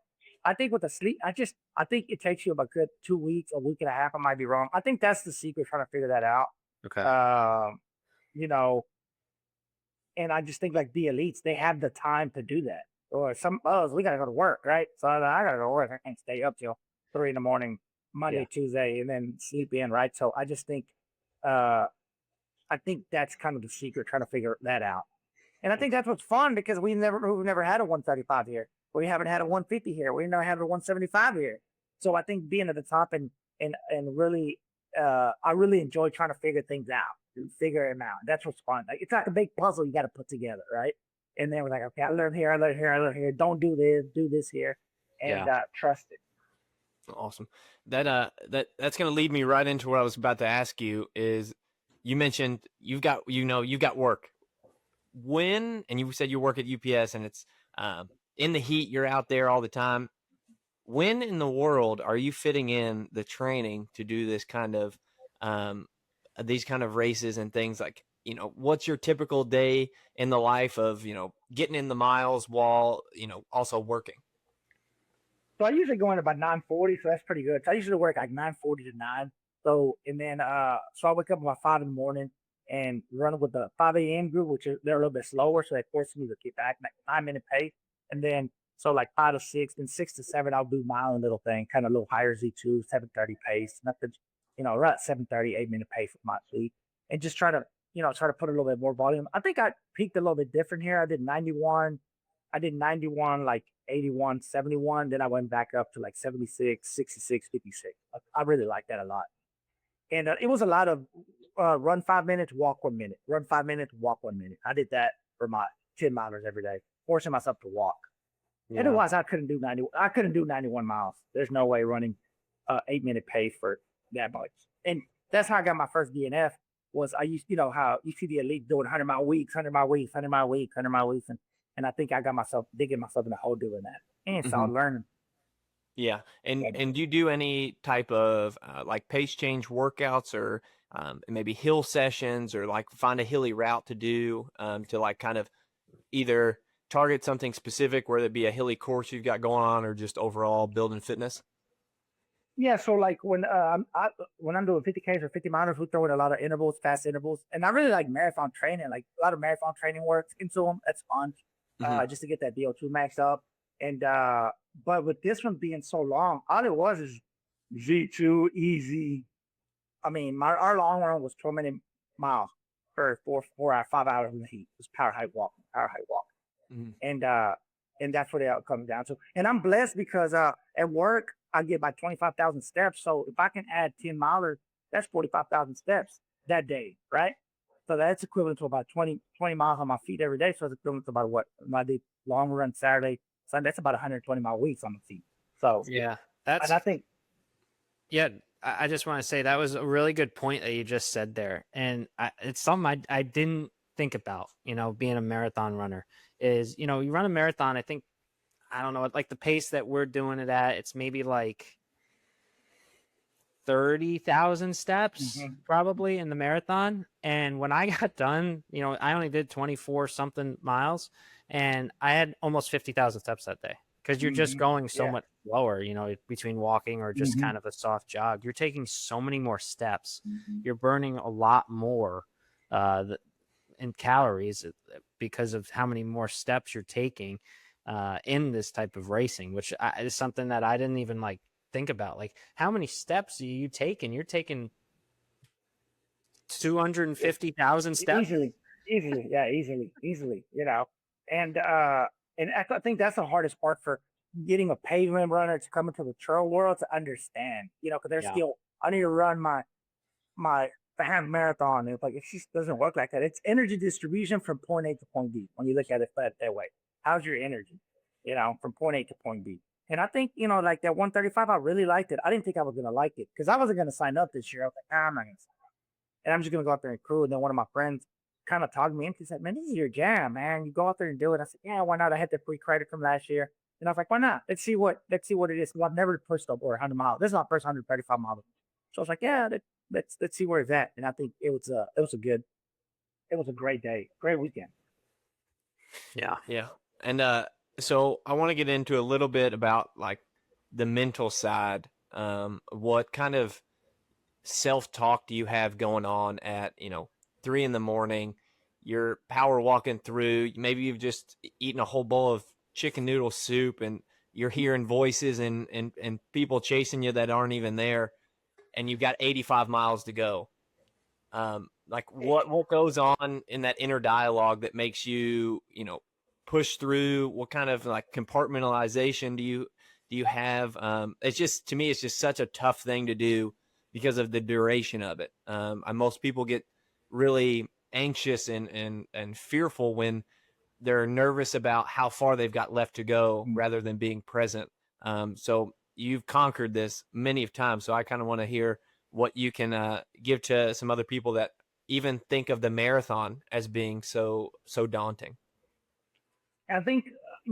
I think with the sleep, I think it takes you about a good 2 weeks, a week and a half. I might be wrong. I think that's the secret, trying to figure that out. Okay. And I just think like the elites, they have the time to do that. Or some others, we got to go to work, right? So I got to go to work. I can't stay up till 3 a.m. Monday, Tuesday, and then sleep in, right? So I just think, I think that's kind of the secret, trying to figure that out. And I think that's what's fun because we've never had a 135 here. We haven't had a 150 here. We never had a 175 here. So I think being at the top and really, I really enjoy trying to figure things out, figure them out. That's what's fun. Like it's like a big puzzle you got to put together, right? And then we're like, okay, I learned here. Don't do this here. and trust it. Awesome. That's going to lead me right into what I was about to ask you. Is you mentioned you've got work. When, and you said you work at UPS, and it's in the heat, you're out there all the time. When in the world are you fitting in the training to do this kind of these kind of races and things? Like, what's your typical day in the life of, getting in the miles while, also working? So I usually go in about 9:40, so that's pretty good. So I usually work like 9:40 to 9. So, and then, so I wake up about 5 in the morning and run with the 5 a.m. group, which they're a little bit slower. So they force me to keep back like 5-minute pace. And then, so like 5 to 6, then 6 to 7, I'll do my own little thing, kind of a little higher Z2, 7:30 pace, nothing, right at 7:30, 8-minute pace with my feet. And just try to put a little bit more volume. I think I peaked a little bit different here. I did 91, like 81, 71. Then I went back up to like 76, 66, 56. I really like that a lot. And it was a lot of run 5 minutes, walk 1 minute, run 5 minutes, walk 1 minute. I did that for my 10 milers every day, forcing myself to walk. Yeah. Otherwise, I couldn't do 91 miles. There's no way running 8-minute pace for that much. And that's how I got my first DNF. Was I used, how you see the elite doing 100-mile weeks, 100-mile weeks, 100-mile weeks, 100-mile weeks, and I think I got myself digging myself in the hole doing that, and started learning. Yeah, and do you do any type of like pace change workouts, or maybe hill sessions, or like find a hilly route to do to like kind of either target something specific, whether it be a hilly course you've got going on, or just overall building fitness? Yeah, so like when I'm doing 50Ks or 50 milers, we throw in a lot of intervals, fast intervals, and I really like marathon training. Like a lot of marathon training works into them. That's fun, just to get that VO2 maxed up. And but with this one being so long, all it was is Z2 easy. I mean, our long run was 20 miles for 5 hours in the heat. It was power height walk, and that's what it comes down to. And I'm blessed because at work I get about 25,000 steps. So if I can add 10 milers, that's 45,000 steps that day, right? So that's equivalent to about 20 miles on my feet every day. So it's equivalent to about what I did long run Saturday, Sunday. That's about 120-mile weeks on my feet. So yeah, and I think. Yeah, I just want to say that was a really good point that you just said there. And it's something I didn't think about, being a marathon runner is, you run a marathon, I don't know, like the pace that we're doing it at, it's maybe like 30,000 steps probably in the marathon. And when I got done, I only did 24 something miles and I had almost 50,000 steps that day. Because you're just going so much slower, between walking or just kind of a soft jog. You're taking so many more steps. You're burning a lot more in calories because of how many more steps you're taking in this type of racing, which is something that I didn't even like think about. Like, how many steps are you taking? You're taking 250,000 steps easily. Yeah, easily. And I think that's the hardest part for getting a pavement runner to come into the trail world to understand, because they're still, I need to run my half marathon. And it's like, it just doesn't work like that. It's energy distribution from point A to point B. When you look at it that way, how's your energy, from point A to point B? And I think, like that 135, I really liked it. I didn't think I was going to like it because I wasn't going to sign up this year. I was like, I'm not going to sign up. And I'm just going to go out there and crew. And then one of my friends kind of talked me into, said, man, this is your jam, man. You go out there and do it. I said, yeah, why not? I had the free credit from last year. And I was like, why not? Let's see what it is. Well, I've never pushed over 100 miles. This is my first 135 miles. So I was like, yeah, let's see where it's at. And I think it was a great day, great weekend. Yeah. And so I want to get into a little bit about like the mental side. What kind of self-talk do you have going on at 3 a.m? You're power walking through, maybe you've just eaten a whole bowl of chicken noodle soup and you're hearing voices and people chasing you that aren't even there, and you've got 85 miles to go. Like what goes on in that inner dialogue that makes you push through? What kind of like compartmentalization do you have? It's just, to me, it's just such a tough thing to do because of the duration of it. Most people get really anxious and fearful when they're nervous about how far they've got left to go rather than being present. So you've conquered this many of times. So I kind of want to hear what you can give to some other people that even think of the marathon as being so daunting. I think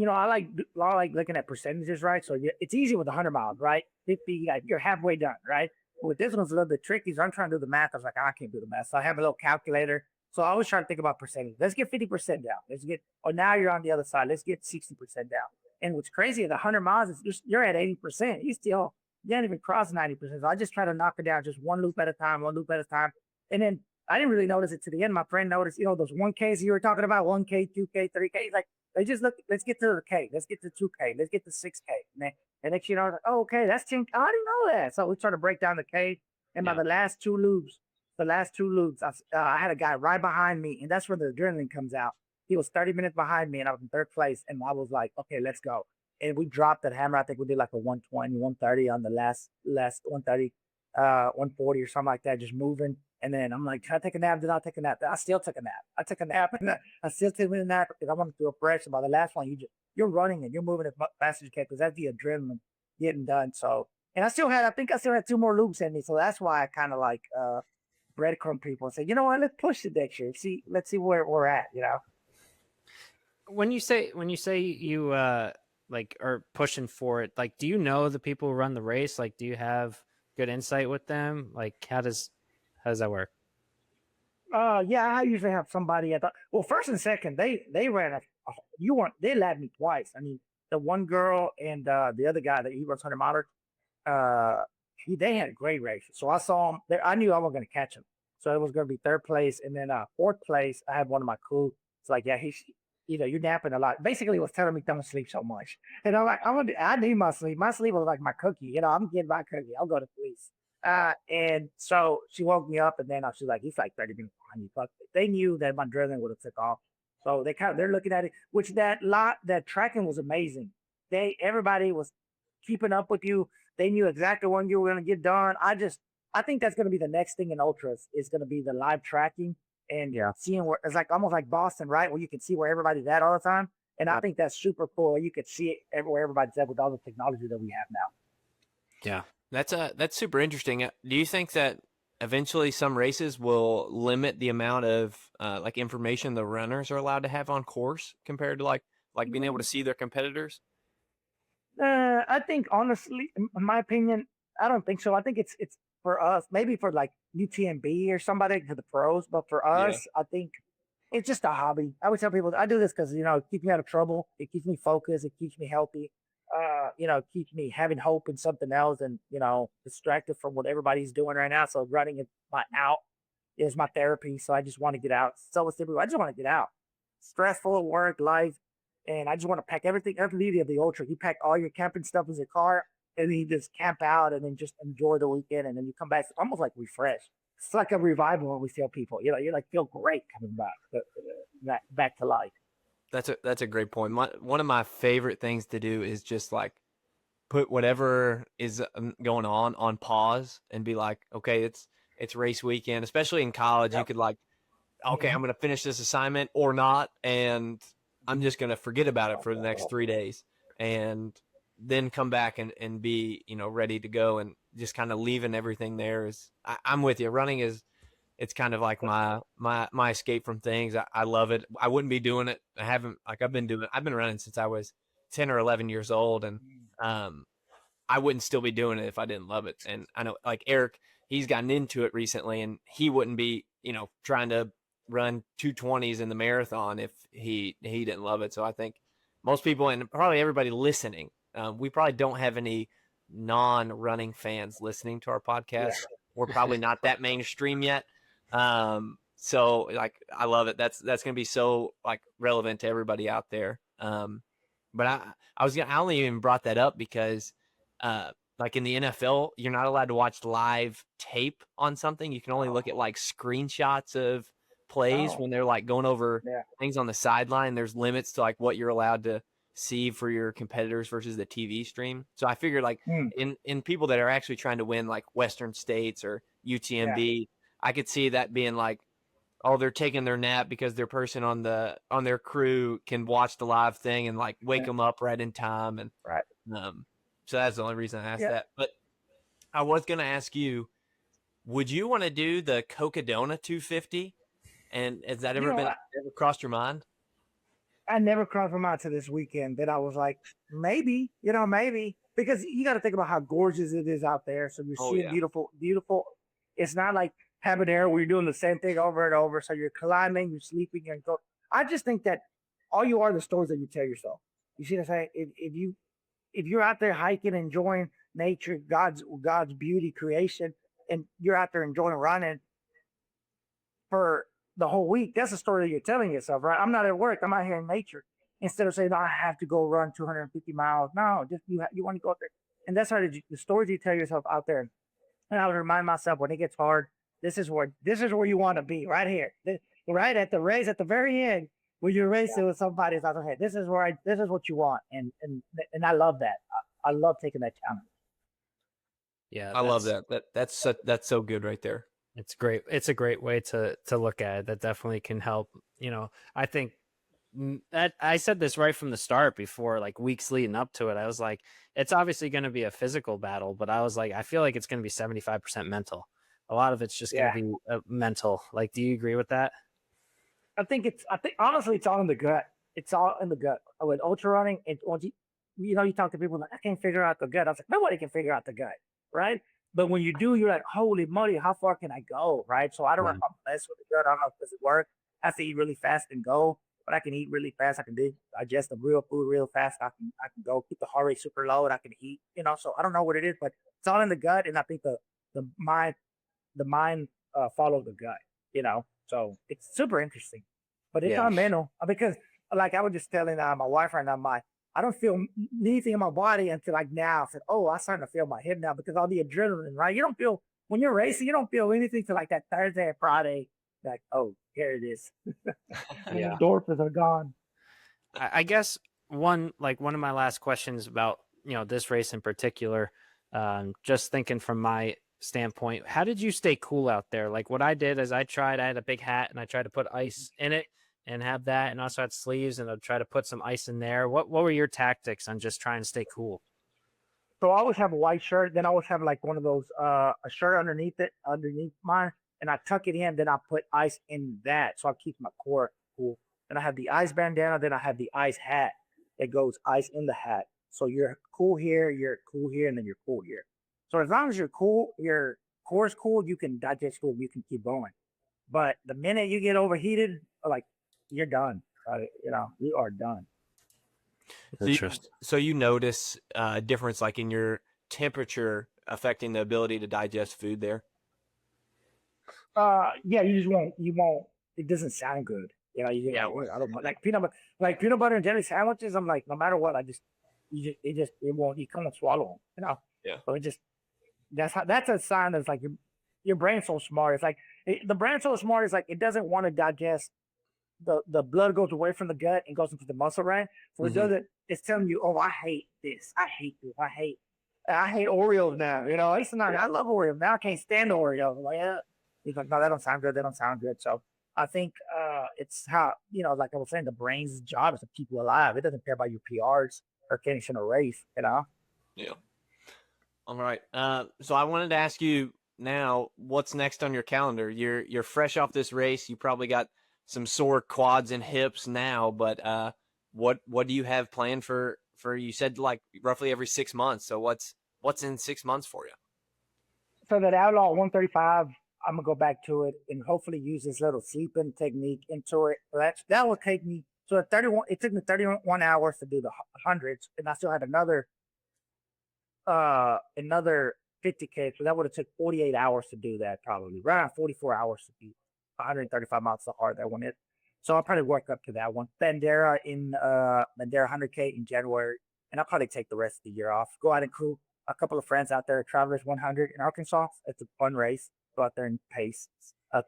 I like looking at percentages, right? So it's easy with 100 miles, right? 50, like you're halfway done, right? But with this one's a little bit tricky. So I'm trying to do the math. I was like, I can't do the math. So I have a little calculator. So I always try to think about percentage. Let's get 50% down. Now you're on the other side. Let's get 60% down. And what's crazy at 100 miles is you're at 80%. You didn't even cross 90%. So I just try to knock it down just one loop at a time. And then I didn't really notice it to the end. My friend noticed, those 1Ks you were talking about, 1K, 2K, 3K. He's like, let's get to the K. Let's get to 2K. Let's get to 6K. And next, I was like, oh, okay, that's 10. I didn't know that. So we started to break down the K. And by the last two loops, I had a guy right behind me. And that's where the adrenaline comes out. He was 30 minutes behind me, and I was in third place. And I was like, okay, let's go. And we dropped that hammer. I think we did like a 120, 130 on the last 130, 140 or something like that, just moving. And then I'm like, can I take a nap? Did I take a nap? I still took a nap. I took a nap, and I still took a nap because I wanted to do a fresh. And by the last one, you're running and you're moving as fast as you can because that's the adrenaline getting done. So, and I think I still had 2 more loops in me. So that's why I kind of like breadcrumb people and say, you know what, let's push it next year. Let's see where we're at, When you say you like are pushing for it, like, do you know the people who run the race? Like, do you have good insight with them? Like, how does that work? Yeah, I usually have somebody first and second, they ran they lapped me twice. I mean, the one girl and the other guy that he runs 100 miler, they had great races. So I saw them there. I knew I wasn't going to catch him. So it was going to be third place. And then fourth place, I had one of my crew. It's like, yeah, you're napping a lot. Basically, it was telling me don't sleep so much. And I'm like, I need my sleep. My sleep was like my cookie. I'm getting my cookie. I'll go to sleep. And so she woke me up, and then she's like, he's like 30 minutes behind you. But they knew that my adrenaline would have took off. So they're looking at it, which that tracking was amazing. Everybody was keeping up with you. They knew exactly when you were going to get done. I think that's going to be the next thing in ultras is going to be the live tracking and seeing where it's like almost like Boston, right? Where you can see where everybody's at all the time. And I think that's super cool. You could see it everywhere everybody's at with all the technology that we have now. Yeah. That's super interesting. Do you think that eventually some races will limit the amount of like information the runners are allowed to have on course compared to like being able to see their competitors? I think honestly, in my opinion, I don't think so. I think it's for us, maybe for like UTMB or somebody for the pros, but for us, I think it's just a hobby. I would tell people I do this because it keeps me out of trouble. It keeps me focused. It keeps me healthy. Keeps me having hope in something else and, distracted from what everybody's doing right now. So running is my therapy. So I just want to get out. So it's everywhere. I just want to get out. Stressful work, life. And I just want to pack everything, every beauty of the ultra. You pack all your camping stuff in your car and then you just camp out and then just enjoy the weekend. And then you come back almost like refreshed. It's like a revival when we tell people, you like feel great coming back to life. That's a great point. One of my favorite things to do is just like put whatever is going on pause and be like, okay, it's race weekend, especially in college. You could like, okay, I'm going to finish this assignment or not. And I'm just going to forget about it for the next 3 days and then come back and be, ready to go and just kind of leaving everything there. I'm with you. Running it's kind of like my escape from things. I love it. I wouldn't be doing it. I've been running since I was 10 or 11 years old. And, I wouldn't still be doing it if I didn't love it. And I know like Erik, he's gotten into it recently and he wouldn't be, trying to run 220s in the marathon if he didn't love it. So I think most people and probably everybody listening, we probably don't have any non-running fans listening to our podcast. Yeah. We're probably not that mainstream yet. So like, I love it. That's going to be so like relevant to everybody out there. But I only even brought that up because, like in the NFL, you're not allowed to watch live tape on something. You can only look at like screenshots of plays when they're like going over things on the sideline. There's limits to like what you're allowed to see for your competitors versus the TV stream. So I figured like in people that are actually trying to win like Western States or UTMB, I could see that being like, oh, they're taking their nap because their person on their crew can watch the live thing and like wake them up right in time. And So that's the only reason I asked Yeah. that. But I was going to ask you, would you want to do the Cocodona 250? And has that ever ever crossed your mind? I never crossed my mind to this weekend that I was like, maybe, maybe, because you got to think about how gorgeous it is out there. So you're seeing beautiful, beautiful. It's not like Habanero where you're doing the same thing over and over. So you're climbing, you're sleeping, and go. I just think that all you are the stories that you tell yourself. You see what I'm saying? If you're out there hiking, enjoying nature, God's beauty, creation, and you're out there enjoying running for the whole week, that's the story that you're telling yourself, right? I'm not at work. I'm out here in nature. Instead of saying, no, I have to go run 250 miles. No, just you want to go out there. And that's how the stories you tell yourself out there. And I would remind myself when it gets hard, this is where you want to be, right here. Right at the race, at the very end, when you're racing with somebody's out there, this is what you want. And I love that. I love taking that challenge. Yeah, I love that. That's so good right there. It's great. It's a great way to look at it. That definitely can help. I think that I said this right from the start before, like weeks leading up to it. I was like, it's obviously going to be a physical battle, but I was like, I feel like it's going to be 75% mental. A lot of it's just going to be mental. Like, do you agree with that? I think honestly, it's all in the gut. It's all in the gut. With ultra running, you talk to people like, I can't figure out the gut. I was like, nobody can figure out the gut, right? But when you do, you're like, holy moly, how far can I go, right? So I don't know if I'm blessed with the gut. I don't know if does it work. I have to eat really fast and go, but I can eat really fast. I can digest the real food real fast. I can go keep the heart rate super low, and I can eat. So I don't know what it is, but it's all in the gut, and I think the mind follows the gut. So it's super interesting, but it's not mental because, like I was just telling my wife right now, I don't feel anything in my body until like now. I said, oh, I'm starting to feel my hip now because all the adrenaline, right? You don't feel, when you're racing, you don't feel anything till like that Thursday or Friday. Like, oh, here it is. The endorphins are gone. I guess one of my last questions about, this race in particular, just thinking from my standpoint, how did you stay cool out there? Like what I did is I had a big hat and I tried to put ice in it and have that, and also had sleeves, and I'll try to put some ice in there. What were your tactics on just trying to stay cool? So I always have a white shirt, then I always have like one of those a shirt underneath mine, and I tuck it in, then I put ice in that, so I keep my core cool. Then I have the ice bandana, then I have the ice hat that goes ice in the hat. So you're cool here, and then you're cool here. So as long as you're cool, your core is cool, you can digest cool, you can keep going. But the minute you get overheated, like, you're done. You are done. So you notice a difference like in your temperature affecting the ability to digest food there? Yeah, you won't, it doesn't sound good. I don't know. Like peanut butter and jelly sandwiches, I'm like, no matter what, it won't, you can't swallow them, Yeah. So it just, that's a sign that's like your brain's so smart. It's like, the brain's so smart, it's like, it doesn't want to digest. The blood goes away from the gut and goes into the muscle, right? So it doesn't. It's telling you, oh, I hate this. I hate this. I hate Oreos now. It's not. I love Oreos now. I can't stand Oreos. I'm like, yeah. He's like, no, that don't sound good. That don't sound good. So I think it's how like I was saying, the brain's job is to keep you alive. It doesn't care about your PRs or finishing a race. Yeah. All right. So I wanted to ask you now, what's next on your calendar? You're fresh off this race. You probably got some sore quads and hips now, but what do you have planned for you said like roughly every 6 months? So what's in 6 months for you? So that Outlaw 135, I'm gonna go back to it and hopefully use this little sleeping technique into it. That will take me. So at 31, it took me 31 hours to do the hundreds, and I still had another 50K. So that would have took 48 hours to do that, probably around 44 hours to do 135 miles. So hard that one is. So I'll probably work up to that one. Bandera 100K in January, and I'll probably take the rest of the year off. Go out and crew a couple of friends out there, Travelers 100 in Arkansas. It's a fun race. Go out there and pace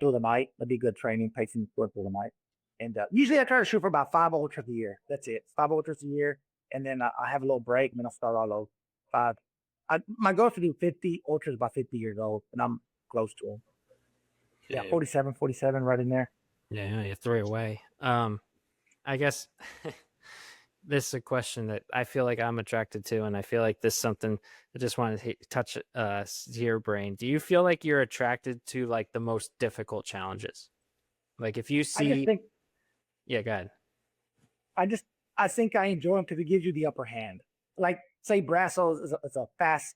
through the night. It'll be good training, pacing through the night. And usually I try to shoot for about 5 ultras a year. That's it, 5 ultras a year, and then I have a little break, and then I'll start all over 5. My goal is to do 50 ultras by 50 years old, and I'm close to them. Yeah, 47, right in there. Yeah, you 3 away. I guess this is a question that I feel like I'm attracted to, and I feel like this is something I just wanted to touch your brain. Do you feel like you're attracted to like the most difficult challenges? Like if you I just see, think yeah, go ahead. I think I enjoy them because it gives you the upper hand. Like say Brassos is a fast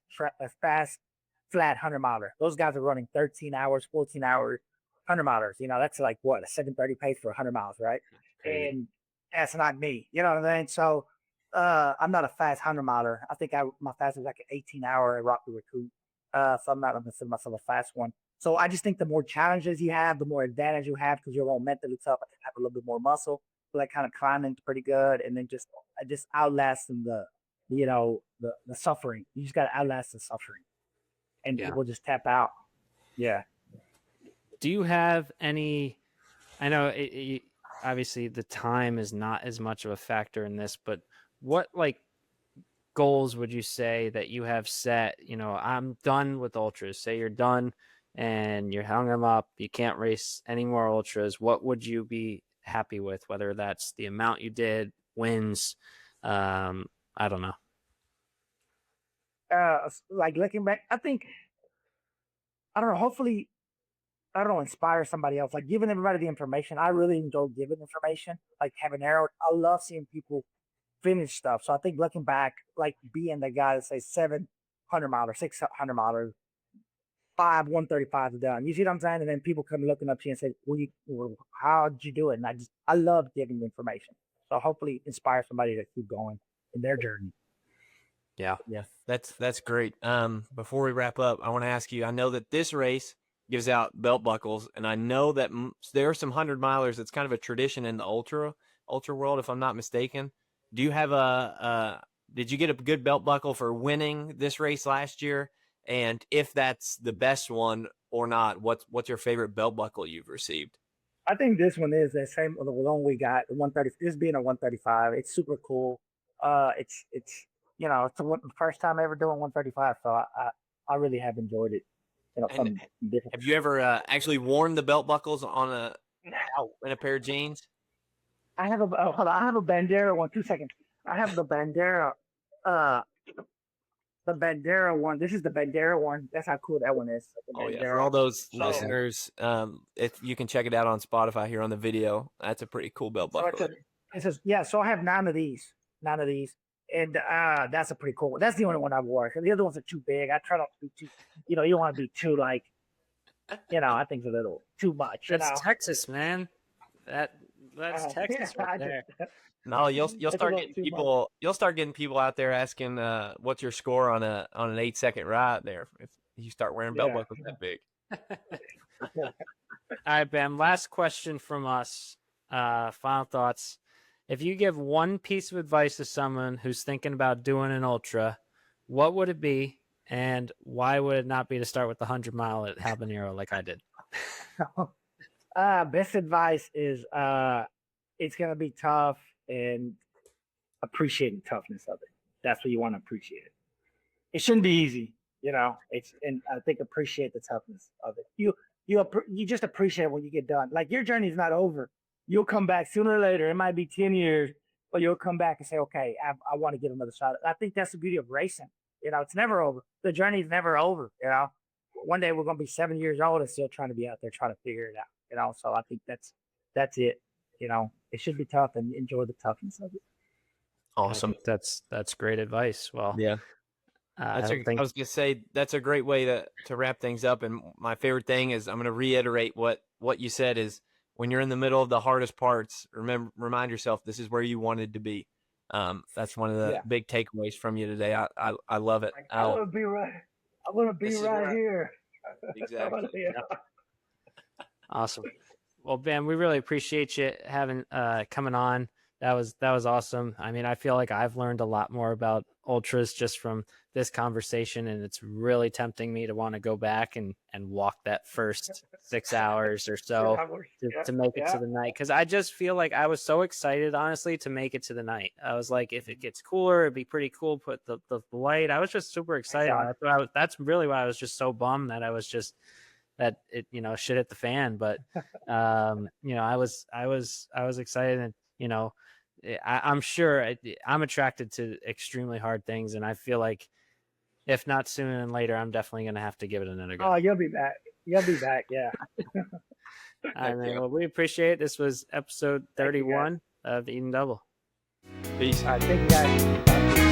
flat 100 miler. Those guys are running 13 hours, 14 hours, 100 milers. You know, that's like what a 7:30 pace for 100 miles, right? Crazy. And that's not me. You know what I mean? So I'm not a fast 100 miler. I think my fastest is like an 18-hour at Rocky Recoup. So I'm not going to consider myself a fast one. So I just think the more challenges you have, the more advantage you have because you're more mentally tough. I have a little bit more muscle. So that kind of climbing's pretty good. And then I just outlasting the suffering. You just got to outlast the suffering, and Yeah. people just tap out. Yeah. Do you have any? I know obviously the time is not as much of a factor in this, but what like goals would you say that you have set? You know, I'm done with ultras. Say you're done and you're hung them up. You can't race any more ultras. What would you be happy with? Whether that's the amount you did, wins, I don't know. Like looking back, I think I don't know. Hopefully, I don't know, inspire somebody else. Like giving everybody the information. I really enjoy giving information. Like Habanero, I love seeing people finish stuff. So I think looking back, like being the guy that says 700 miler, 600 miler, 135 is done. You see what I'm saying? And then people come looking up to you and say, how'd you do it? And I love giving information. So hopefully inspire somebody to keep going in their journey. Yeah. Yeah, that's great. Before we wrap up, I want to ask you. I know that this race gives out belt buckles, and I know that there are some 100 milers. It's kind of a tradition in the ultra world, if I'm not mistaken. Do you have did you get a good belt buckle for winning this race last year? And if that's the best one or not, what's your favorite belt buckle you've received? I think this one is the same the one we got, the 130. This being a 135, it's super cool. It's it's the first time ever doing 135, so I really have enjoyed it. And Something different. have you ever actually worn the belt buckles in a pair of jeans? I have hold on, I have a Bandera one. 2 seconds. I have the Bandera, one. This is the Bandera one. That's how cool that one is. Oh yeah, for all those So- listeners, if you can check it out on Spotify here on the video, that's a pretty cool belt So buckle. it says, yeah. So I have 9 of these, and that's a pretty cool one. That's the only one I've worn. The other ones are too big. I try not to be too, you don't want to be too like, I think it's a little too much. That's Texas, man. That's Texas right there. No, you'll It's a start little getting too people. You'll start getting people out there asking, "What's your score on an 8-second ride?" There, if you start wearing belt Yeah. buckles that big. All right, Bam. Last question from us. Final thoughts. If you give one piece of advice to someone who's thinking about doing an ultra, what would it be, and why would it not be to start with the 100-mile at Habanero like I did? Best advice is it's gonna be tough, and appreciate the toughness of it. That's what you want to appreciate it. It shouldn't be easy, and I think appreciate the toughness of it. You just appreciate it when you get done. Like your journey is not over. You'll come back sooner or later. It might be 10 years, but you'll come back and say, okay, I want to get another shot. I think that's the beauty of racing. It's never over. The journey is never over. One day we're gonna be 7 years old and still trying to be out there trying to figure it out. So I think that's it. It should be tough and enjoy the toughness of it. Awesome. That's great advice. Well, Yeah. I I was gonna say that's a great way to wrap things up. And my favorite thing is I'm gonna reiterate what you said is when you're in the middle of the hardest parts, remind yourself this is where you wanted to be. That's one of the big takeaways from you today. I love it. I want to be right. I want to be right here. Exactly. Awesome. Well, Ben, we really appreciate you having coming on. That was awesome. I mean, I feel like I've learned a lot more about ultras just from this conversation, and it's really tempting me to want to go back and walk that first 6 hours or so to make it to the night, because I just feel like I was so excited, honestly, to make it to the night. I was like, if it gets cooler, it'd be pretty cool. Put the light. I was just super excited. That's really why I was just so bummed that that it shit hit the fan. But I was excited, and I'm sure I'm attracted to extremely hard things, and I feel like if not sooner than later, I'm definitely going to have to give it another go. Oh, you'll be back. You'll be back. Yeah. All right, man. Well, we appreciate it. This was episode 31 of Eating Double. Peace. All right. Thank you, guys.